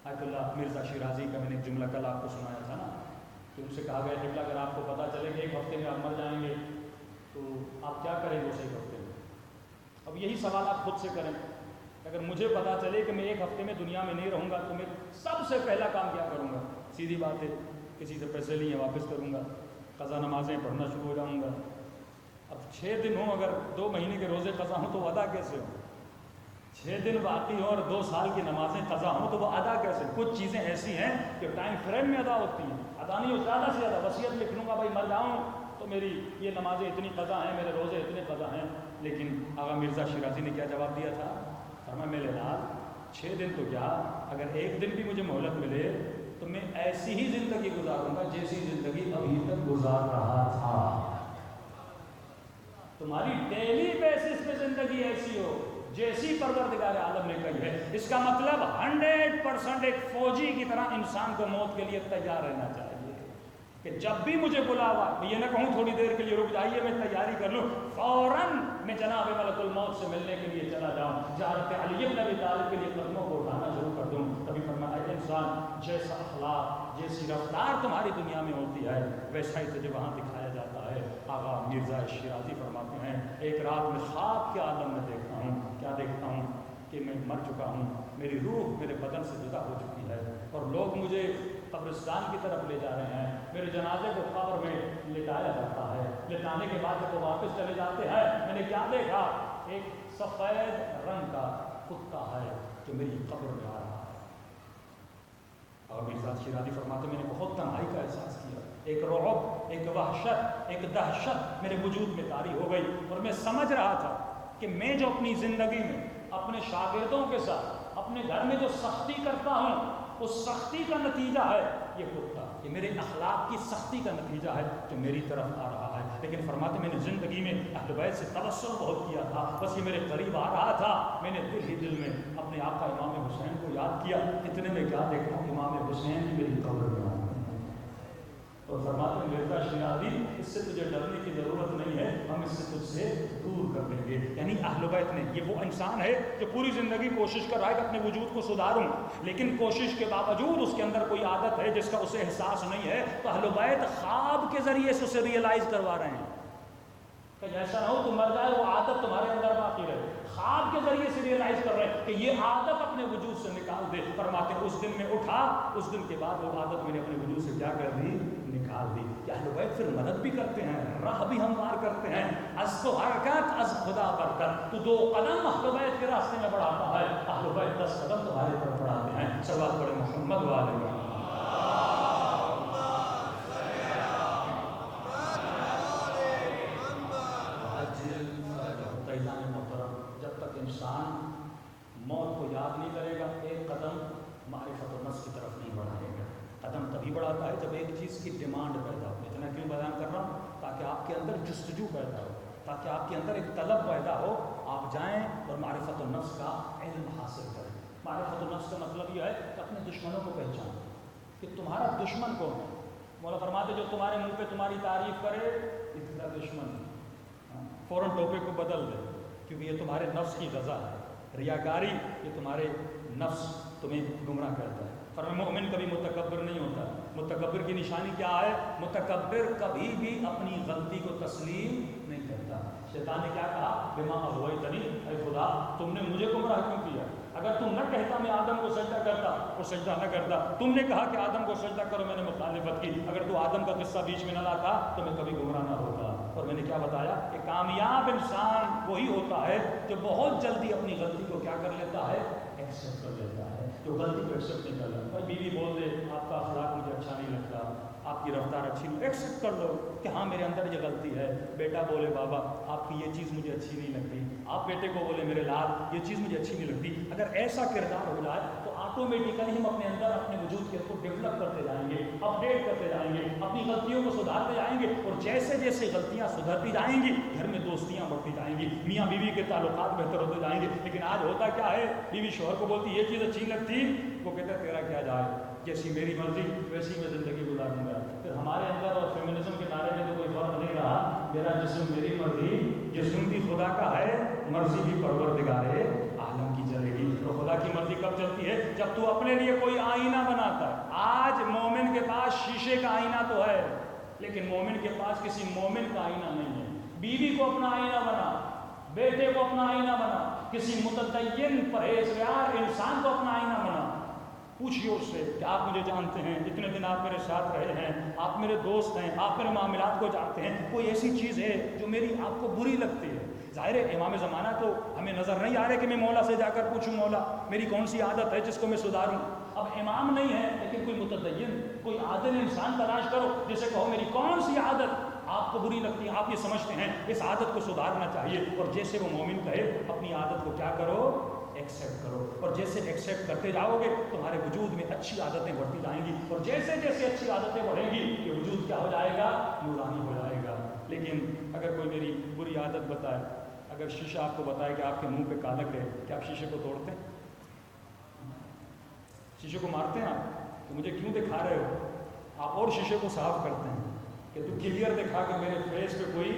آیت اللہ مرزا شیرازی کا میں نے ایک جملہ کل آپ کو سنایا تھا نا، کہ ان سے کہا گیا کہ اگر آپ کو پتہ چلے کہ ایک ہفتے میں آپ مر جائیں گے تو آپ کیا کریں گے اس ایک ہفتے میں؟ اب یہی سوال آپ خود سے کریں، اگر مجھے پتا چلے کہ میں ایک ہفتے میں دنیا میں نہیں رہوں گا تو میں سب سے پہلا کام کیا کروں گا؟ سیدھی بات ہے، کسی سے پیسے لیے واپس کروں گا، قضا نمازیں پڑھنا شروع ہو جاؤں گا۔ اب 6 دن ہوں، اگر 2 مہینے کے روزے قضا ہوں تو وہ ادا کیسے ہوں؟ 6 دن باقی ہوں اور 2 سال کی نمازیں قضا ہوں تو وہ ادا کیسے؟ کچھ چیزیں ایسی ہیں کہ ٹائم فریم میں ادا ہوتی ہیں، ادا نہیں ہو، زیادہ سے زیادہ وصیت لکھ لوں گا بھائی مر جاؤں تو میری یہ نمازیں اتنی قضا ہیں، میرے روزے اتنے قضا ہیں۔ لیکن آغا مرزا شیرازی نے کیا جواب دیا تھا؟ فرمایا میرے لال 6 دن تو کیا، اگر 1 دن بھی مجھے مہلت ملے تو میں ایسی ہی زندگی گزاروں گا جیسی زندگی ابھی تک گزار رہا تھا۔ تمہاری ڈیلی بیسس پہ زندگی ایسی ہو جیسی پروردگار عالم نے کہی ہے۔ اس کا مطلب 100% ایک فوجی کی طرح انسان کو موت کے لیے تیار رہنا چاہیے، کہ جب بھی مجھے بلاوا، میں یہ نہ کہوں تھوڑی دیر کے لیے رک جائیے میں تیاری کر لوں، فوراً میں جناب ملک الموت سے ملنے کے لیے چلا جاؤں، حضرت علی بن ابی طالب کے لیے قدموں کو اٹھانا شروع کر دوں۔ تبھی فرمایا اے انسان، جیسا اخلاق جیسی رفتار تمہاری دنیا میں ہوتی ہے ویسا ہی تجھے وہاں دکھایا جاتا ہے۔ آغا مرزا شیرازی فرماتے ہیں ایک رات میں خواب کے عالم میں دیکھتا ہوں، کیا دیکھتا ہوں کہ میں مر چکا ہوں، میری روح میرے بدن سے جدا ہو چکی ہے اور لوگ مجھے قبرستان کی طرف لے جا رہے ہیں، میرے جنازے کو قبر میں لٹایا جاتا ہے، لٹانے کے بعد جب وہ واپس چلے جاتے ہیں میں نے کیا دیکھا؟ ایک سفید رنگ کا کتا ہے جو میری قبر میں آ رہا ہے۔ اور مرزا شیرازی فرماتے میں نے بہت تنہائی کا احساس کیا، ایک رعب، ایک وحشت، ایک دہشت میرے وجود میں طاری ہو گئی، اور میں سمجھ رہا تھا کہ میں جو اپنی زندگی میں اپنے شاگردوں کے ساتھ اپنے گھر میں جو سختی کرتا ہوں اس سختی کا نتیجہ ہے یہ کتا، یہ میرے اخلاق کی سختی کا نتیجہ ہے جو میری طرف آ رہا ہے۔ لیکن فرماتے میں نے زندگی میں اہل بیت سے تبسم بہت کیا تھا، بس یہ میرے قریب آ رہا تھا، میں نے دل ہی دل میں اپنے آقا امام حسین کو یاد کیا، اتنے میں کیا دیکھا امام حسین کی میری قبر میں آ۔ اور فرماتے ہیں مرزا شیرازی اس سے تجھے ڈرنے کی ضرورت نہیں ہے، ہم اس سے تجھ سے دور کر دیں گے۔ یعنی اہل بیت نے، یہ وہ انسان ہے جو پوری زندگی کوشش کر رہا ہے کہ اپنے وجود کو سدھاروں، لیکن کوشش کے باوجود اس کے اندر کوئی عادت ہے جس کا اسے احساس نہیں ہے، تو اہل بیت خواب کے ذریعے سے اسے ریئلائز کروا رہے ہیں کہ ایسا نہ ہو تم مر جائے وہ عادت تمہارے اندر باقی رہے، خواب کے ذریعے سے ریئلائز کر رہے ہیں کہ یہ عادت اپنے وجود سے نکال دے۔ فرماتے ہیں اس دن میں اٹھا، اس دن کے بعد وہ عادت میں نے اپنے وجود سے کیا کر دی؟ نکال دی۔ کہ اہل بیت پھر مدد بھی کرتے ہیں، راہ بھی ہموار کرتے ہیں، از تو حرکت از خدا برکت، تو 2 قدم اہل بیت کے راستے میں بڑھاتا ہے، اہل بیت 10 قدم تمہارے طرف بڑھاتے ہیں۔ صلوات پڑھیں محمد وعلى محمد۔ جب تک انسان موت کو یاد نہیں کرے گا ایک قدم معرفت و نفس کی طرف نہیں بڑھائے گا۔ قدم تبھی بڑھاتا ہے جب ایک چیز کی ڈیمانڈ پیدا ہو۔ اتنا کیوں بیان کر رہا ہوں؟ تاکہ آپ کے اندر جستجو پیدا ہو، تاکہ آپ کے اندر ایک طلب پیدا ہو، آپ جائیں اور معرفت و نفس کا علم حاصل کریں۔ معرفت و نفس کا مطلب یہ ہے کہ اپنے دشمنوں کو پہچانیں کہ تمہارا دشمن کون ہے۔ مولا فرماتے جو تمہارے منہ پہ تمہاری تعریف کرے یہ تمہارا دشمن ہے، فوراً ٹوپے کو بدل دے، کیونکہ یہ تمہارے نفس کی غذا ہے۔ ریاکاری یہ تمہارے نفس تمہیں گمراہ کرتا ہے. فرمایا مومن کبھی متکبر نہیں ہوتا. متکبر کی نشانی کیا ہے؟ متکبر کبھی بھی اپنی غلطی کو تسلیم نہیں کرتا. شیطان نے کیا کہا؟ بما اغویتنی، اے خدا تم نے مجھے گمراہ کیوں کیا؟ اگر تم نہ کہتا میں آدم کو سجدہ کرتا اور سجدہ نہ کرتا. تم نے کہا کہ آدم کو سجدہ کرو، میں نے مخالفت کی. اگر تو آدم کا قصہ بیچ میں نہ لاتا تو میں کبھی گمراہ نہ ہوتا. اور میں نے کیا بتایا کہ کامیاب انسان وہی ہوتا ہے جو بہت جلدی اپنی غلطی کو کیا کر لیتا ہے؟ ایکسیپٹ کر لیتا ہے. جو غلطی کو ایکسیپٹ نہیں کر لیتا. بیوی بول دے آپ کا اخلاق مجھے اچھا نہیں لگتا، آپ کی رفتار اچھی نہیں، ایکسیپٹ کر لو کہ ہاں میرے اندر یہ غلطی ہے. بیٹا بولے بابا آپ کی یہ چیز مجھے اچھی نہیں لگتی، آپ بیٹے کو بولے میرے لال یہ چیز مجھے اچھی نہیں لگتی. اگر ایسا کردار ہو جائے تو آٹومیٹیکلی ہم اپنے اندر اپنے وجود کے کو ڈیولپ کرتے جائیں گے، اپڈیٹ کرتے جائیں گے، اپنی غلطیوں کو سدھارتے جائیں گے. اور جیسے جیسے غلطیاں سدھرتی جائیں گی گھر میں دوستیاں بڑھتی جائیں گی، میاں بیوی کے تعلقات بہتر ہوتے جائیں گے. لیکن آج ہوتا کیا ہے؟ بیوی شوہر کو بولتی یہ چیز اچھی لگتی، وہ کہتا ہے تیرا کیا جائے، جیسی میری مرضی ویسی میں زندگی گزاروں گا. پھر ہمارے اندر اور فیمنزم کے نعرے میں تو کوئی فرق نہیں رہا. میرا جسم میری مرضی، جسم بھی خدا کا ہے، مرضی بھی پروردگارے عالم کی چلے گی. تو خدا کی مرضی کب چلتی ہے؟ جب تو اپنے لیے کوئی آئینہ بناتا ہے. آج مومن کے پاس شیشے کا آئینہ تو ہے لیکن مومن کے پاس کسی مومن کا آئینہ نہیں ہے. بیوی کو اپنا آئینہ بنا، بیٹے کو اپنا آئینہ بنا، کسی متدین پرہیزگار انسان کو اپنا آئینہ بنا. پوچھئے اس سے کہ آپ مجھے جانتے ہیں، اتنے دن آپ میرے ساتھ رہے ہیں، آپ میرے دوست ہیں، آپ میرے معاملات کو جانتے ہیں، کوئی ایسی چیز ہے جو میری آپ کو بری لگتی ہے؟ ظاہر ہے امام زمانہ تو ہمیں نظر نہیں آ رہے کہ میں مولا سے جا کر پوچھوں مولا میری کون سی عادت ہے جس کو میں سدھاروں. اب امام نہیں ہے لیکن کوئی متدین، کوئی عادل انسان تلاش کرو جسے کہو میری کون سی عادت آپ کو بری لگتی ہے، آپ یہ سمجھتے ہیں اس عادت کو سدھارنا چاہیے. اور جیسے وہ مومن کہے اپنی عادت کو کیا کرو؟ ایکسیپٹ کرو. اور جیسے ایکسیپٹ کرتے جاؤ گے تمہارے وجود میں اچھی عادتیں بڑھتی جائیں گی. اور جیسے جیسے اچھی عادتیں بڑھیں گی یہ وجود کیا ہو جائے گا؟ نورانی ہو جائے گا. لیکن اگر کوئی میری بری عادت بتائے، اگر شیشہ آپ کو بتائے کہ آپ کے منہ پہ کالک ہے، کیا آپ شیشے کو توڑتے ہیں؟ شیشے کو مارتے ہیں آپ کہ مجھے کیوں دکھا رہے ہو؟ آپ اور شیشے کو صاف کرتے ہیں کہ تو کلیئر دکھا کہ میرے فیس پہ کوئی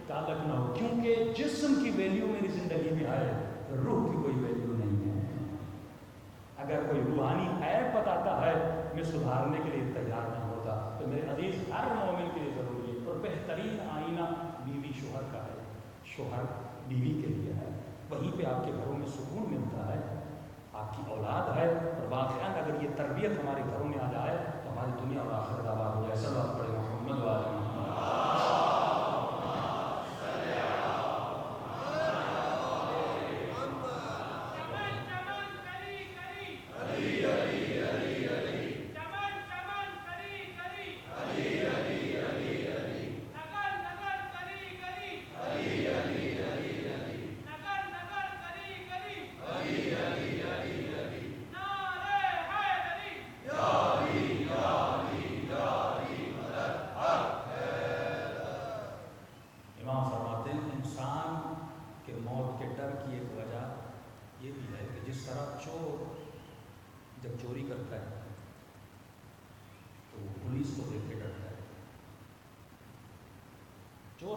کالک نہ ہو. کیونکہ جسم کی ویلیو میری زندگی میں آئے، روح کی کوئی ویلیو نہیں ہے. اگر کوئی روحانی عیب بتاتا ہے میں سدھارنے کے لیے تیار نہیں ہوتا. تو میرے عزیز ہر مومن کے لیے ضروری ہے. اور بہترین آئینہ بیوی شوہر کا ہے، شوہر بیوی کے لیے ہے. وہیں پہ آپ کے گھروں میں سکون ملتا ہے، آپ کی اولاد ہے. اور واقعاً اگر یہ تربیت ہمارے گھروں میں آ جائے تو ہماری دنیا اور آخرت آباد ہو جائے. سب آپ پڑھے محمد والے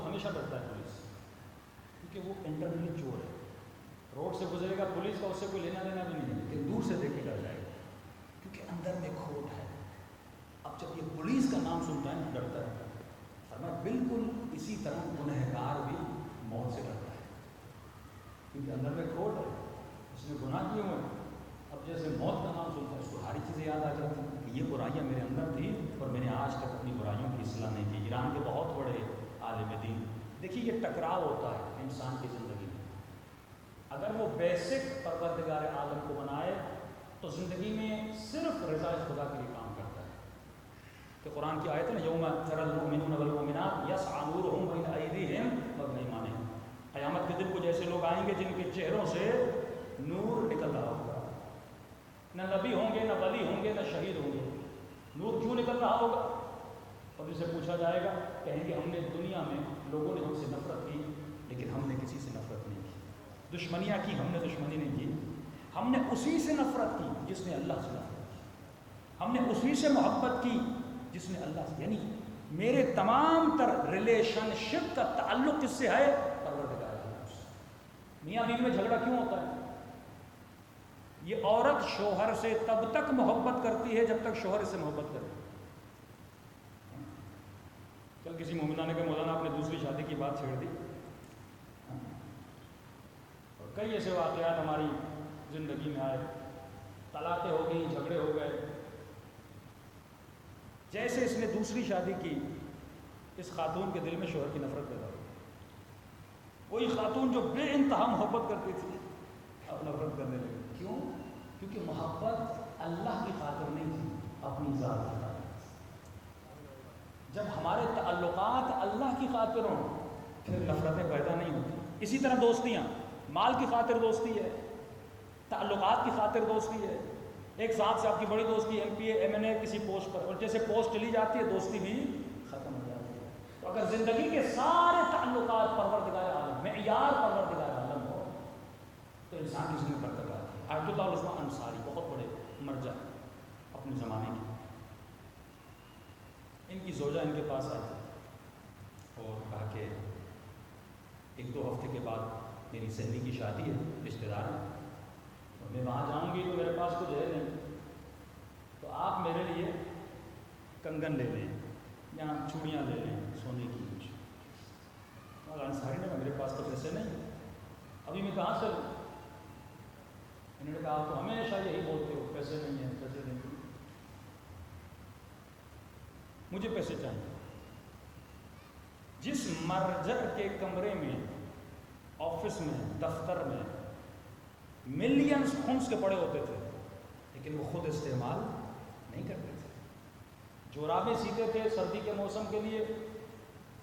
ہمیشہ ڈرتا ہے پولیس، کیونکہ وہ انٹرنل چور ہے. روڈ سے گزرے گا پولیس کا اس سے کوئی لینا دینا بھی نہیں ہے، لیکن دور سے دیکھ کے ڈر جائے گا کیونکہ اندر میں کھوٹ ہے. اب جب یہ پولیس کا نام سنتا ہے ڈرتا ہے. فرمایا بالکل اسی طرح گنہگار بھی موت سے ڈرتا ہے کیونکہ اندر میں کھوٹ ہے، اس نے گناہ کیے ہوئے. اب جیسے موت کا نام سنتا ہے اس کو ساری چیزیں یاد آ جاتی ہیں کہ یہ برائیاں میرے اندر تھی اور میں نے آج تک اپنی برائیوں کی اصلاح نہیں کی. ایران کے بہت بڑے عالم دین، دیکھیے یہ ٹکراؤ ہوتا ہے انسان کی زندگی میں. اگر وہ بیسک پروردگار عالم کو بنائے تو زندگی میں صرف رضا خدا کے لیے کام کرتا ہے. کہ قرآن کی آیت ہے نا یوم تری المؤمنون والمؤمنات یسعی نورهم بین ایدیہم وبایمانہم. قیامت کے دن کو جیسے لوگ آئیں گے جن کے چہروں سے نور نکل رہا ہوگا. نہ نبی ہوں گے، نہ ولی ہوں گے، نہ شہید ہوں گے. نور کیوں نکل رہا ہوگا؟ اور اسے پوچھا جائے گا، کہیں گے ہم نے دنیا میں لوگوں نے ہم سے نفرت کی لیکن ہم نے کسی سے نفرت نہیں کی. دشمنیاں کی، ہم نے دشمنی نہیں کی. ہم نے اسی سے نفرت کی جس نے اللہ سے نفرت کی. ہم نے اسی سے محبت کی جس نے اللہ سے. یعنی میرے تمام تر ریلیشن شپ کا تعلق کس سے ہے؟ پروردگار اللہ سے. میاں بیوی میں جھگڑا کیوں ہوتا ہے؟ یہ عورت شوہر سے تب تک محبت کرتی ہے جب تک شوہر اس سے محبت کرے. کل کسی مومنہ نے کہا مولانا آپ نے دوسری شادی کی بات چھیڑ دی. اور کئی ایسے واقعات ہماری زندگی میں آئے, طلاقیں ہو گئی, جھگڑے ہو گئے. جیسے اس نے دوسری شادی کی, اس خاتون کے دل میں شوہر کی نفرت پیدا ہو گئی. وہی خاتون جو بے انتہا محبت کرتی تھی اب نفرت کرنے لگی. کیوں؟ کیونکہ محبت اللہ کی خاطر نہیں تھی, اپنی ذات کی خاطر. جب ہمارے تعلقات اللہ کی خاطر ہوں پھر نفرتیں پیدا نہیں ہوتی. اسی طرح دوستیاں, مال کی خاطر دوستی ہے, تعلقات کی خاطر دوستی ہے. ایک صاحب سے آپ کی بڑی دوستی, ایم پی اے, ایم این اے, کسی پوسٹ پر, اور جیسے پوسٹ چلی جاتی ہے دوستی بھی ختم ہو جاتی ہے. تو اگر زندگی کے سارے تعلقات پروردگار عالم, معیار پروردگار عالم ہو تو انسان کی زندگی برکت آتی ہے. آیت اللہ عثمان انصاری بہت بڑے مرجع اپنے زمانے کے, ان کی زوجہ ان کے پاس آئی تھی اور کہا کہ ایک دو ہفتے کے بعد میری سہیلی کی شادی ہے, رشتہ دار ہیں, اور میں وہاں جاؤں گی تو میرے پاس کچھ ہے نہیں, تو آپ میرے لیے کنگن لے لیں یا چوڑیاں لے لیں سونے کی کچھ. انصاری نے کہا میرے پاس تو پیسے نہیں, ابھی میں کہاں سے لوں؟ انہوں نے کہا آپ تو ہمیشہ یہی بولتے ہو پیسے نہیں ہیں, پیسے نہیں ہیں. مجھے پیسے چاہیے. جس مرجع کے کمرے میں, آفس میں, دفتر میں ملینز خمس کے پڑے ہوتے تھے لیکن وہ خود استعمال نہیں کرتے تھے. جورابیں سیتے تھے سردی کے موسم کے لیے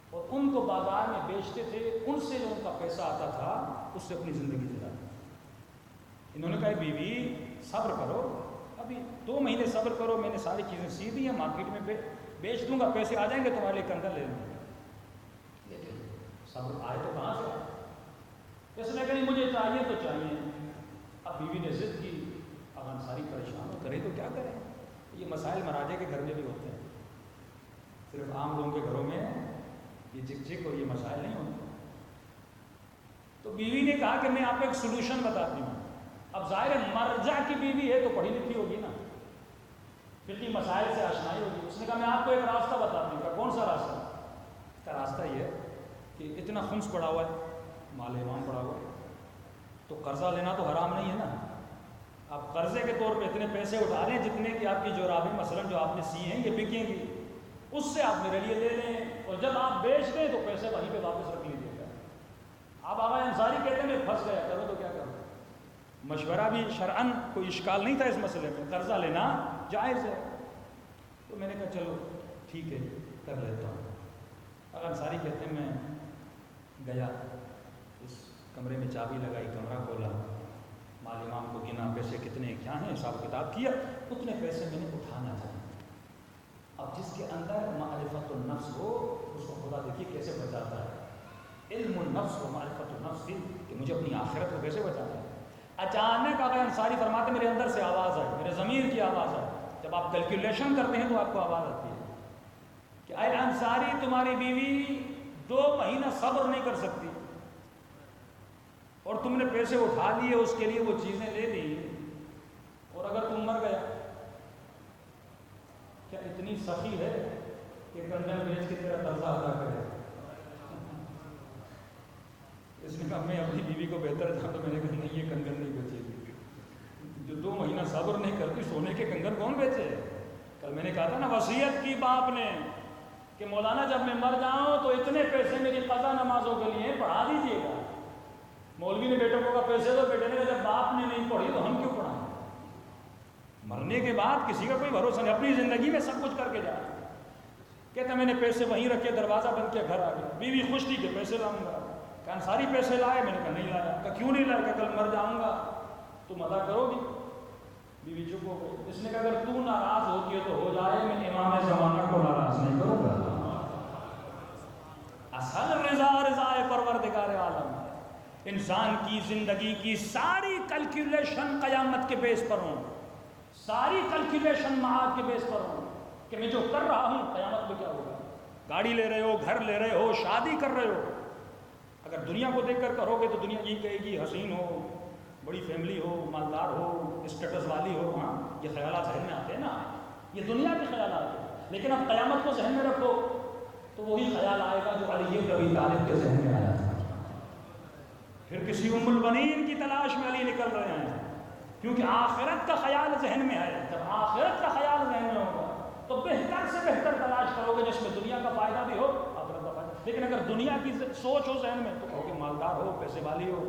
اور ان کو بازار میں بیچتے تھے, ان سے جو ان کا پیسہ آتا تھا اس سے اپنی زندگی چلاتے. انہوں نے کہا بیوی صبر کرو, ابھی 2 مہینے صبر کرو, میں نے ساری چیزیں سی دی ہیں, مارکیٹ میں بیچ دوں گا, پیسے آ جائیں گے, تمہارے لیے کنگن لے لوں گا. لیکن صبر آئے تو کہاں سے آئے؟ اس نے کہا مجھے چاہیے تو چاہیے. اب بیوی نے ضد کی, اب انصاری پریشان ہو, کرے تو کیا کریں؟ یہ مسائل مراجے کے گھر میں بھی ہوتے ہیں, صرف عام لوگوں کے گھروں میں یہ چک چک اور یہ مسائل نہیں ہوتے. تو بیوی نے کہا کہ میں آپ کو ایک سلوشن بتاتی ہوں. اب ظاہر مرجع کی بیوی ہے تو پڑھی لکھی ہوگی نا, فقہی مسائل سے آشنائی ہوگی. اس نے کہا میں آپ کو ایک راستہ بتاتی ہوں. کہا کون سا راستہ؟ اس کا راستہ یہ ہے کہ اتنا خمس پڑا ہوا ہے, مال امام پڑا ہوا ہے, تو قرضہ لینا تو حرام نہیں ہے نا. آپ قرضے کے طور پہ اتنے پیسے اٹھا لیں جتنے کہ آپ کی جورابیں مثلاً جو آپ نے سی ہیں یہ بکیں گی, اس سے آپ میرے لیے لے لیں, اور جب آپ بیچ دیں تو پیسے وہیں پہ واپس رکھ لیجیے گا. آپ آقا انصاری کہتے ہیں میں پھنس گیا, کرو تو کیا کروں؟ مشورہ بھی شرعاً کوئی اشکال نہیں تھا اس مسئلے میں, قرضہ لینا جائز ہے. تو میں نے کہا چلو ٹھیک ہے کر لیتا ہوں. آقا انصاری کہتے ہیں میں گیا, اس کمرے میں چابی لگائی, کمرہ کھولا, مال امام کو گنا, پیسے کتنے کیا ہیں حساب کتاب کیا, اتنے پیسے میں نے اٹھانا چاہیے. اب جس کے اندر معرفت النفس ہو اس کو خدا دیکھیے کیسے بچاتا ہے. علم النفس و معرفت النفس کہ مجھے اپنی آخرت کو کیسے بچاتا ہے. اچانک آقا انصاری فرماتے میرے اندر سے آواز آئی, میرے ضمیر کی آواز آئی. جب آپ کیلکولیشن کرتے ہیں تو آپ کو آواز آتی ہے کہ اے انصاری تمہاری بیوی 2 مہینہ صبر نہیں کر سکتی اور تم نے پیسے اٹھا لیے, اس کے لیے وہ چیزیں لے لی, اور اگر تم مر گیا کیا اتنی سخی ہے کہ کنگن بیچ کے تیرا قرضہ ادا کرے؟ اس نے کہا میں اپنی بیوی کو بہتر جانتا. میں نے کہا نہیں یہ کنگن نہیں بیچے گی, جو 2 مہینہ صبر نہیں کرتی سونے کے کنگن کون بیچے؟ کل میں نے کہا تھا نا وصیت کی باپ نے کہ مولانا جب میں مر جاؤں تو اتنے پیسے میری قضا نمازوں کے لیے پڑھا دیجیے گا. مولوی نے بیٹوں کو پیسے دو, بیٹے نے کہا جب باپ نے نہیں پڑھی تو ہم کیوں پڑھائیں؟ مرنے کے بعد کسی کا کوئی بھروسہ نہیں, اپنی زندگی میں سب کچھ کر کے جا. کہتا میں نے پیسے وہیں رکھے, دروازہ بند کیا, گھر آ گیا. بیوی خوش تھی کہ پیسے لاؤں گا. کہ انصاری پیسے لائے؟ میں نے کہا نہیں لایا. کہ کیوں نہیں لایا؟ کہ کل مر جاؤں گا, تم ادا کرو گی. بیوی چپ ہو گئی. اس نے کہا اگر تو ناراض ہوتی ہے تو ہو جائے, میں امام زمانہ کو ناراض نہیں کروں گا. اصل رضا رضا پروردگار عالم. انسان کی زندگی کی ساری کیلکولیشن قیامت کے بیس پر ہوں, ساری کیلکولیشن معاد کے بیس پر ہوں کہ میں جو کر رہا ہوں قیامت میں کیا ہوگا. گاڑی لے رہے ہو, گھر لے رہے ہو, شادی کر رہے ہو, اگر دنیا کو دیکھ کر کرو گے تو دنیا یہ کہے گی حسین ہو, بڑی فیملی ہو, مالدار ہو, یہ خیالات ذہن میں آتے ہیں نا، یہ دنیا کے خیالات ہیں، لیکن اب قیامت کو ذہن میں رکھو تو وہی خیال آئے گا جو علی بن ابی طالب کے ذہن میں آیا تھا۔ پھر کسی ام البنین کی تلاش میں علی نکل رہے ہیں، کیونکہ آخرت کا خیال ذہن میں ہے۔ جب آخرت کا خیال ذہن میں ہوگا تو بہتر سے بہتر تلاش کرو گے جس میں دنیا کا فائدہ بھی ہو، آخرت کا فائدہ۔ لیکن اگر دنیا کی سوچ ہو ذہن میں تو کہو کہ مالدار ہو، پیسے والی ہو،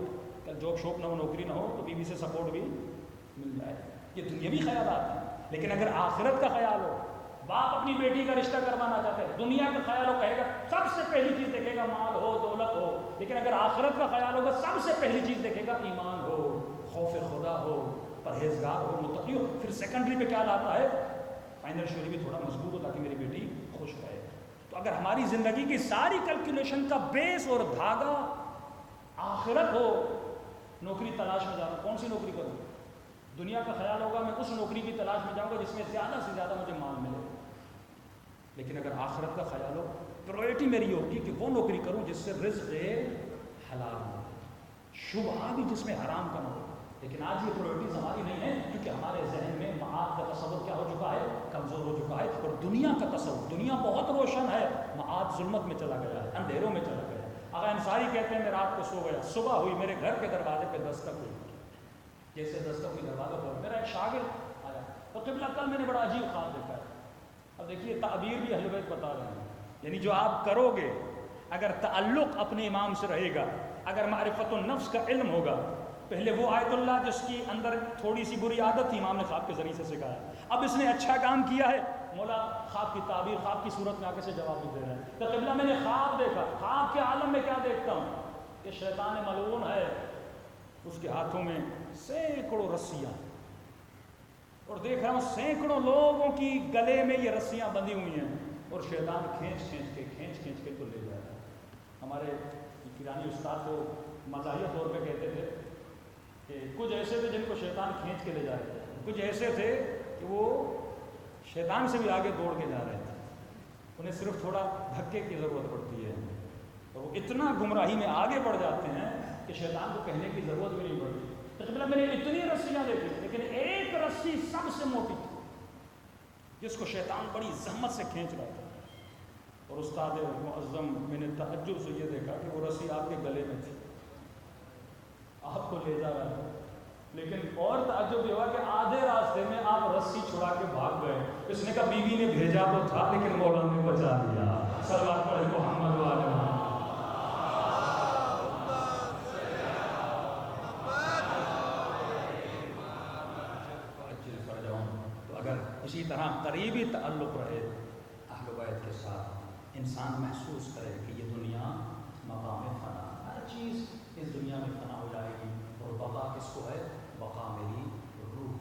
کل جاب شوق نہ ہو، نوکری نہ ہو تو بیوی سے سپورٹ بھی مل جائے، یہ دنیاوی خیالات ہیں۔ لیکن اگر آخرت کا خیال ہو، باپ اپنی بیٹی کا رشتہ کروانا چاہتے ہیں، دنیا کا خیال ہو، کہے گا سب سے پہلی چیز دیکھے گا مال ہو، دولت ہو، لیکن اگر آخرت کا خیال ہوگا سب سے پہلی چیز دیکھے گا ایمان ہو، خوف خدا ہو، پرہیزگار ہو، متقی ہو۔ پھر سیکنڈری پہ کیا لاتا ہے؟ فائنینشلی بھی تھوڑا مضبوط ہو تاکہ میری بیٹی خوش رہے۔ تو اگر ہماری زندگی کی ساری کیلکولیشن کا بیس اور دھاگا آخرت ہو، نوکری تلاش میں جانا، کون سی نوکری کروں؟ دنیا کا خیال ہوگا میں اس نوکری کی تلاش میں جاؤں گا جس میں زیادہ سے زیادہ مجھے مال ملے۔ لیکن اگر آخرت کا خیال ہو، پرائرٹی میری ہوگی کہ وہ نوکری کروں جس سے رزق حلال ہو، شبہ بھی جس میں حرام کا نہ ہو۔ لیکن آج یہ پرائرٹیز ہماری نہیں ہے، کیونکہ ہمارے ذہن میں معاد کا تصور کیا ہو چکا ہے؟ کمزور ہو چکا ہے، اور دنیا کا تصور، دنیا بہت روشن ہے، معاد ظلمت میں چلا گیا ہے، اندھیروں میں چلا گیا ہے۔ آقا انصاری کہتے ہیں میں رات کو سو گیا، صبح ہوئی، میرے گھر کے دروازے پہ دستک ہوئی، جیسے دستک ہوئی دروازہ پر میرا ایک شاگرد آیا، تو قبلہ کل میں نے بڑا عجیب خواب دیکھا ہے۔ اب دیکھیے تعبیر بھی اہل بیت بتا رہے ہیں، یعنی جو آپ کرو گے اگر تعلق اپنے امام سے رہے گا، اگر معرفت النفس کا علم ہوگا، پہلے وہ آیت اللہ جس کی اندر تھوڑی سی بری عادت تھی امام نے خواب کے ذریعے سے سکھایا، اب اس نے اچھا کام کیا ہے، مولا خواب کی تعبیر، خواب کی صورت میں آگے سے جواب بھی دے رہے ہیں۔ تو قبلہ میں نے خواب دیکھا، خواب کے عالم میں کیا دیکھتا ہوں کہ شیطان ملعون ہے، اس کے ہاتھوں میں سینکڑوں رسیاں، اور دیکھ رہا ہوں سینکڑوں لوگوں کی گلے میں یہ رسیاں بندھی ہوئی ہیں، اور شیطان کھینچ کھینچ کے تو لے جا رہا ہے۔ ہمارے پیرانی استاد کو مزاحیہ طور پہ کہتے تھے کہ کچھ ایسے تھے جن کو شیطان کھینچ کے لے جا رہے تھے، کچھ ایسے تھے کہ وہ شیطان سے بھی آگے دوڑ کے جا رہے تھے، انہیں صرف تھوڑا دھکے کی ضرورت پڑتی ہے، اور وہ اتنا گمراہی میں آگے بڑھ جاتے ہیں کہ شیطان کو کہنے کی ضرورت بھی نہیں پڑتی۔ تقریباً میں نے اتنی رسیاں دیکھی، لیکن ایک رسی سب سے موٹی تھی جس کو شیطان بڑی زحمت سے کھینچ رہا تھا، اور استاد معظم میں نے تعجب سے یہ دیکھا کہ وہ رسی آپ کے گلے میں تھی، آپ کو لے جا رہا ہے، لیکن اور تعجب یہ ہوا کہ آدھے راستے میں آپ رسی چھڑا کے بھاگ گئے۔ اس نے کہا بیوی نے بھیجا تو تھا لیکن مولا نے بچا دیا۔ صلوات پڑھے محمد و آل محمد۔ اگر اسی طرح قریبی تعلق رہے اہل بیت کے ساتھ، انسان محسوس کرے کہ یہ دنیا مقام فنا، ہر چیز اس دنیا میں فنا ہو جائے گی، اور بقا کس کو ہے؟ بقا میری روح۔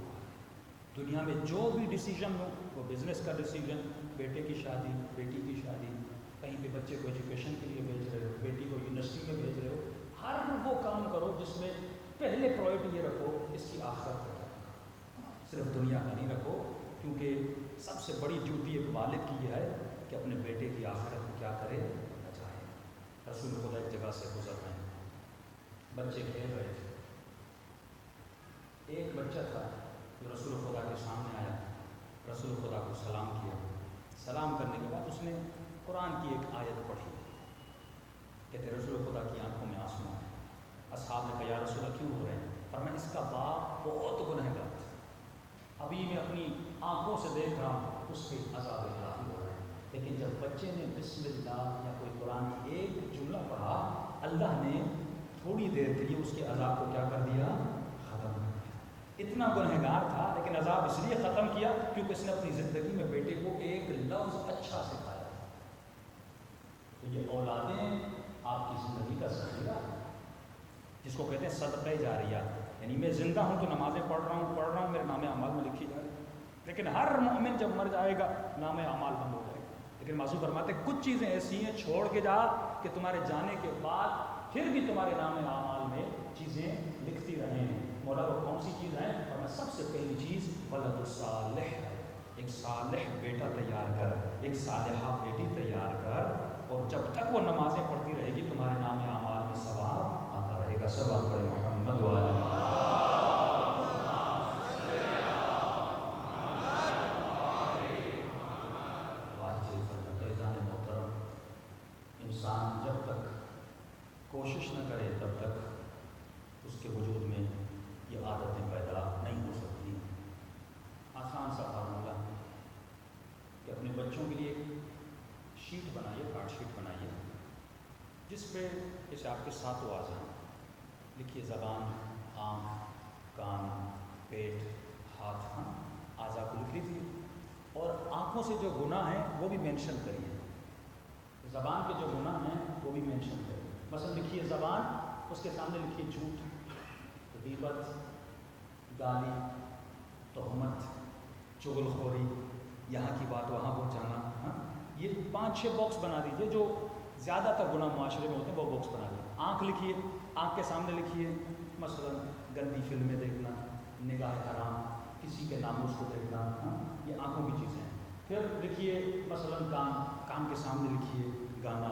دنیا میں جو بھی ڈیسیجن ہو، وہ بزنس کا ڈیسیجن، بیٹے کی شادی، بیٹی کی شادی، کہیں پہ بچے کو ایجوکیشن کے لیے بھیج رہے ہو، بیٹی کو یونیورسٹی میں بھیج رہے ہو، ہر وہ کام کرو جس میں پہلے پرائرٹی یہ رکھو اس کی آخرت ہے، صرف دنیا کا نہیں رکھو، کیونکہ سب سے بڑی ڈیوٹی ایک والد کی یہ ہے کہ اپنے بیٹے کی آخرت کو کیا کرے؟ بچائے۔ رسول خدا ایک جگہ سے گزر رہے ہیں، بچے کھیل رہے تھے، ایک بچہ تھا جو رسول خدا کے سامنے آیا، رسول خدا کو سلام کیا، سلام کرنے کے بعد اس نے قرآن کی ایک آیت پڑھی، کہتے رسول خدا کی آنکھوں میں آنسو آئے۔ اصحاب نے کہا یا رسول اللہ کیوں ہو رہے ہیں؟ فرمایا اس کا باپ بہت گنہگار تھا، ابھی میں اپنی آنکھوں سے دیکھ رہا ہوں اس کے عذاب الہی ہو رہے ہیں، لیکن جب بچے نے بسم اللہ یا کوئی قرآن کی ایک جملہ پڑھا، اللہ نے تھوڑی دیر کے لیے اس کے عذاب کو کیا کر دیا؟ ختم کر دیا۔ اتنا گنہگار تھا لیکن عذاب اس لیے ختم کیا کیونکہ اس نے اپنی زندگی میں بیٹے کو ایک لفظ اچھا سکھایا۔ تو یہ اولادیں آپ کی زندگی کا ذخیرہ ہے، جس کو کہتے ہیں صدقہ جاریہ، یعنی میں زندہ ہوں تو نمازیں پڑھ رہا ہوں، میرے نام اعمال میں لکھی جائے، لیکن ہر مومن جب مر جائے گا نام اعمال بند ہو جائے گا۔ لیکن معصوم فرماتے ہیں کچھ چیزیں ایسی ہیں چھوڑ کے جا کہ تمہارے جانے کے بعد پھر بھی تمہارے نام اعمال میں چیزیں لکھتی رہیں۔ مولا وہ کون سی چیز ہے؟ اور میں سب سے پہلی چیز ولد الصالح ہے، ایک صالح بیٹا تیار کر، ایک صالحہ بیٹی تیار کر، اور جب تک وہ نمازیں پڑھتی رہے گی تمہارے نام اعمال میں ثواب آتا رہے گا۔ صلوات پڑھے محمد و آل محمد۔ کے ساتوں اعضاء ہیں. لکھیے زبان، آنکھ، کان، پیٹ، ہاتھ. اعضاء کو لکھ لیجیے. اور آنکھوں سے جو گناہ ہیں وہ بھی مینشن کریے. زبان کے جو گناہ ہیں وہ بھی مینشن کریے. مثلا لکھیے زبان، اس کے سامنے لکھیے جھوٹ، غیبت، گالی، تہمت، چغل خوری، یہاں کی بات وہاں پہنچانا. یہ 5-6 باکس بنا دیجیے. جو زیادہ تر گناہ معاشرے میں ہوتے ہیں وہ باکس بنا دیجیے. آنکھ لکھیے، آنکھ کے سامنے لکھیے مثلا گندی فلمیں دیکھنا، نگاہ حرام، کسی کے ناموس کو دیکھنا. یہ آنکھوں کی چیزیں ہیں. پھر لکھیے مثلا کان، کان کے سامنے لکھیے گانا،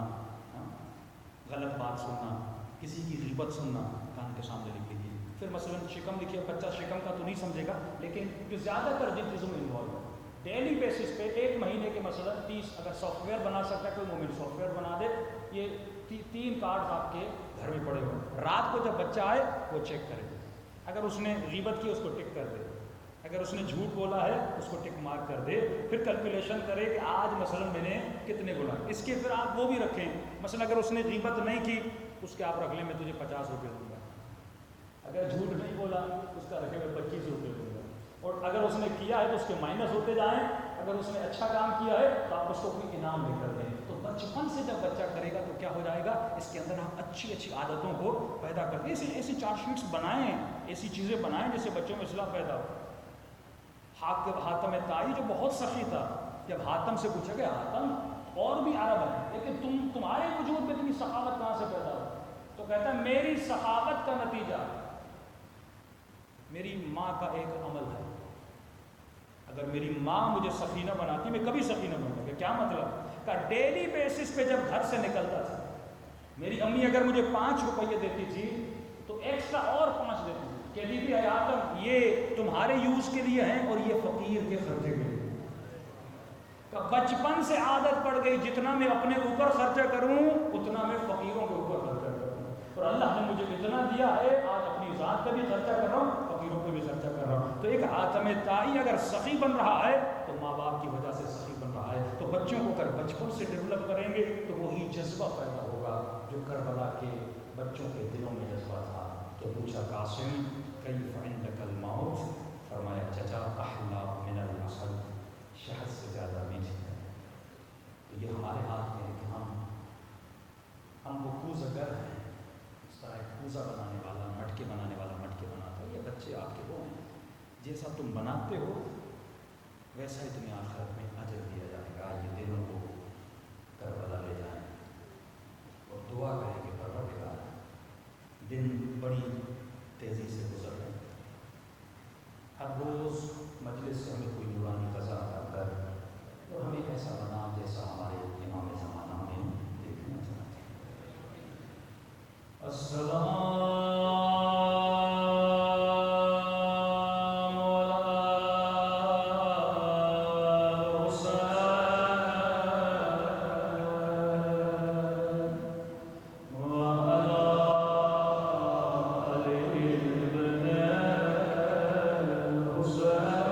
غلط بات سننا، کسی کی غیبت سننا، کان کے سامنے لکھ لیجیے. پھر مثلا شکم لکھیے. بچہ شکم کا تو نہیں سمجھے گا، لیکن جو زیادہ تر جن چیزوں میں انوالو ہے ڈیلی بیسس پہ 1 مہینے کے مثلا 30، اگر سافٹ ویئر بنا سکتا ہے کوئی مومنٹ سافٹ ویئر بنا دے. یہ 3 کارڈز آپ کے گھر میں پڑے ہوئے. رات کو جب بچہ آئے وہ چیک کرے. اگر اس نے غیبت کی اس کو ٹک کر دے، اگر اس نے جھوٹ بولا ہے اس کو ٹک مارک کر دے. پھر کیلکولیشن کرے کہ آج مثلا میں نے کتنے گناہ. اس کے پھر آپ وہ بھی رکھیں. مثلا اگر اس نے غیبت نہیں کی اس کے آپ رکھ لیں میں تجھے 50 روپے دوں گا. اگر جھوٹ نہیں بولا اس کا رکھے میں 25 روپے دوں گا. اور اگر اس نے کیا ہے تو اس کے مائنس ہوتے جائیں. اگر اس نے اچھا کام کیا ہے تو آپ اس کو کوئی انعام لے کر دیں. تو بچپن سے جب بچہ کرے گا تو کیا ہو جائے گا، اس کے اندر آپ اچھی اچھی عادتوں کو پیدا کر دیں. ایسی چارٹ شیٹس بنائیں، ایسی چیزیں بنائیں جس سے بچوں میں اصلاح پیدا ہو. حاتم طائی جو بہت سخی تھا، جب حاتم سے پوچھا کہ حاتم اور بھی عرب ہیں لیکن تمہارے وجود میں اتنی سخاوت کہاں سے پیدا ہو؟ تو کہتا ہے میری سخاوت کا نتیجہ میری ماں کا ایک عمل ہے. اگر میری ماں مجھے سخی نہ بناتی میں کبھی سخی نہ بنوں گا. کیا مطلب؟ کہ ڈیلی بیسس پہ جب گھر سے نکلتا تھا میری امی اگر مجھے 5 روپیے دیتی تھی تو ایکسٹرا اور 5 دیتی تھی. کہتی تھی اے آدم یہ تمہارے یوز کے لیے ہیں اور یہ فقیر کے خرچے کے لیے. بچپن سے عادت پڑ گئی جتنا میں اپنے اوپر خرچہ کروں اتنا میں فقیروں کے اوپر خرچہ کروں. اور اللہ نے مجھے اتنا دیا ہے آج اپنی ذات پہ بھی خرچہ کر رہا ہوں، فقیروں پہ بھی خرچہ کر رہا ہوں. تو ایک حاتم طائی اگر سخی بن رہا ہے تو ماں باپ کی وجہ سے سخی بن رہا ہے. تو بچوں کو اگر بچپن سے ڈیولپ کریں گے تو وہی جذبہ پیدا ہوگا جو کربلا کے بچوں کے دلوں میں جذبہ تھا. تو پوچھا قاسم کیف عندک الموت؟ فرمایا چچا احلا من العسل، شہد سے زیادہ میٹھی ہے. تو یہ ہمارے ہاتھ میں ہے کہ ہم وہ کوزہ گر ہیں. اس طرح ایک کوزہ بنانے والا، مٹکے بنانے والا مٹکے بناتا ہے. یہ بچے آپ کے وہ ہیں، جیسا تم بناتے ہو ویسا ہی تمہیں آخرت میں اجر دیا جائے گا. یہ دلوں کو کربلا لے جائیں اور دعا کریں کہ پروردگار دن بڑی تیزی سے گزر رہے ہیں. ہر روز مجلس سے ہمیں کوئی نورانی فضا عطا کر اور ہمیں ایسا بنا جیسا ہمارے امام زمانہ ہمیں دیکھنا چاہتے ہیں. السلام حسین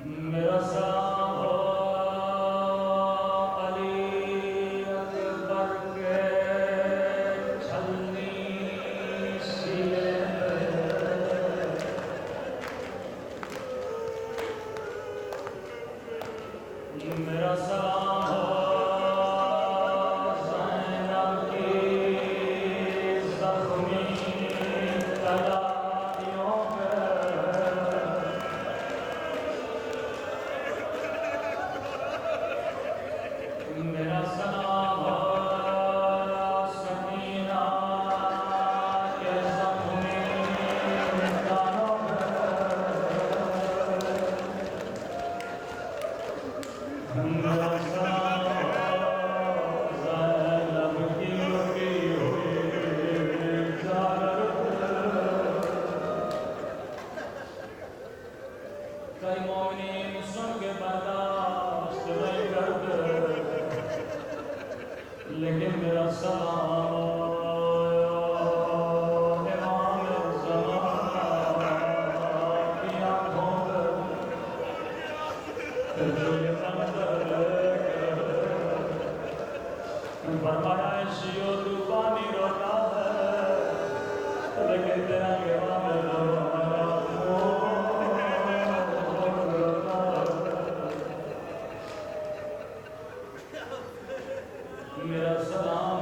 میرا سلام ہو علی اکبر کے چھلنی سینے پہ، میرا سلام ہو زینب کی زخمی تلائیوں پہ، میرا سلام ہو سکینہ کے زخمی کانوں پہ، میرا سلام ہو زینب کی لٹی ہوئی چادر پہ۔ کئی مومنین سن کے برداشت نہیں کرتے، لیکن میرا سلام امام زمانہ کی آنکھوں پہ، جو یہ منظر فرمایا ہے شیعو تو پانی روتا ہے، لیکن تیرا امام زمانہ میرا سلام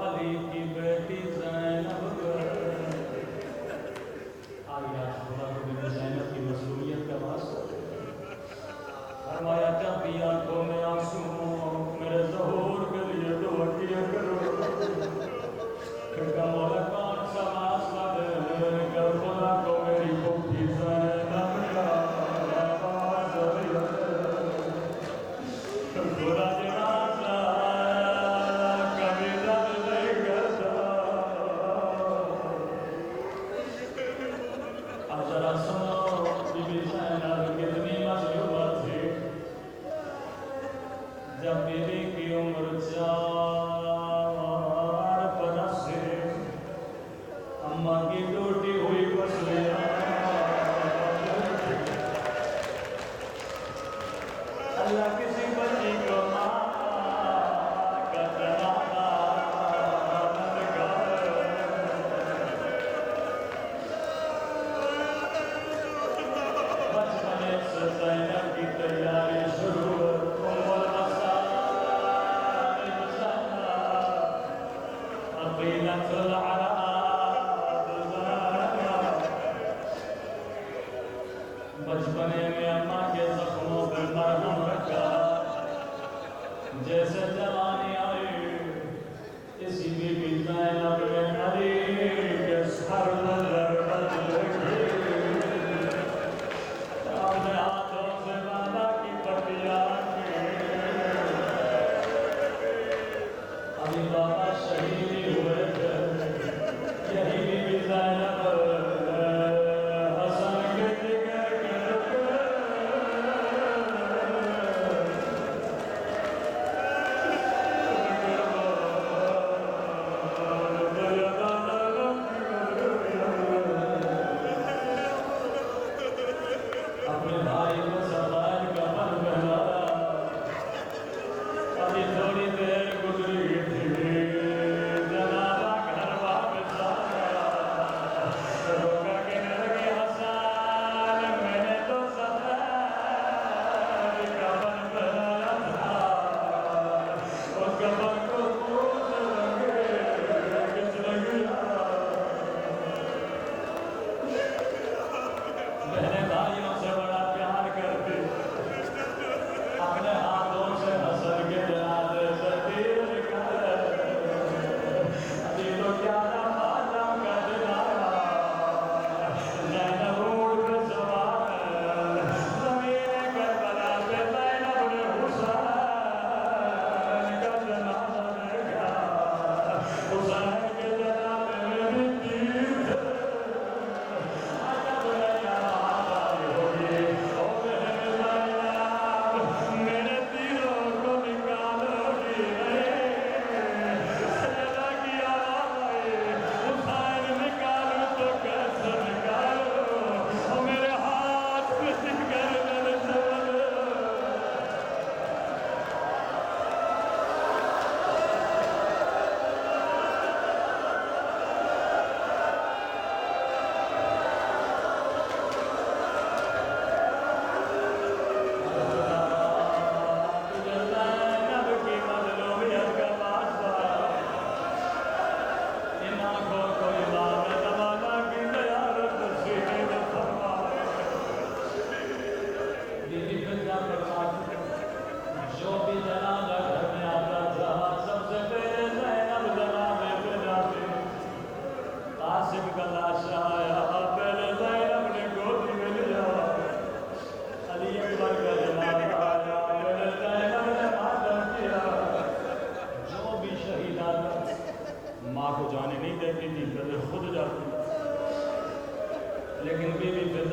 علی کی بیٹی زینب کو۔ آگے آج خدا کو بھی زینب کی مصروریت کا واسطہ فرمایا جب بھی آنکھوں میں آنسو ہوں میرے ظہور کے لیے دعا کیا کرو کہ مولا کون سا واسطہ دے کہ خدا کو میری پھوپھی زینب کا آواز دے خدا جنازہ کبھی دل نہیں کرتا۔ اب ذرا سنو بی بی زینب کتنی مظلومہ تھی، جب بیوی کی عمر 4 برس سے اماں کی ٹوٹی ہوئی پسلیاں اللہ کسی بچی کو ماں کا جنازہ نہ نکالے، بچپنے سے زینب کی تیاری شروع ام الحسن زینب عقیلۃ العرب زینب، بچپنے میں اماں کے زخموں پہ مرہم رکھا، جیسے جوانی آئی اسی بی بی زینب نے علی کے سر نظر بدل کی، اپنے ہاتھوں سے بابا کی پٹیاں کی، ابھی بابا شہید ہوئے تھے، یہی بی بی زینب حسن کے جگر کے ٹکڑے اپنے بھائی کو سفید کفن پہنایا، ابھی تھوڑی دیر گزری تھی جنازہ گھر واپس آیا، روکا کہنے لگی حسن میں نے تو سفید کفن پہنایا تھا، اس کفن کو پوچھ لگے کس لگیا، بہنیں بھائیوں سے بڑا پیار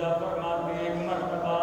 رضا فرماتی ایک مرتبہ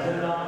زندان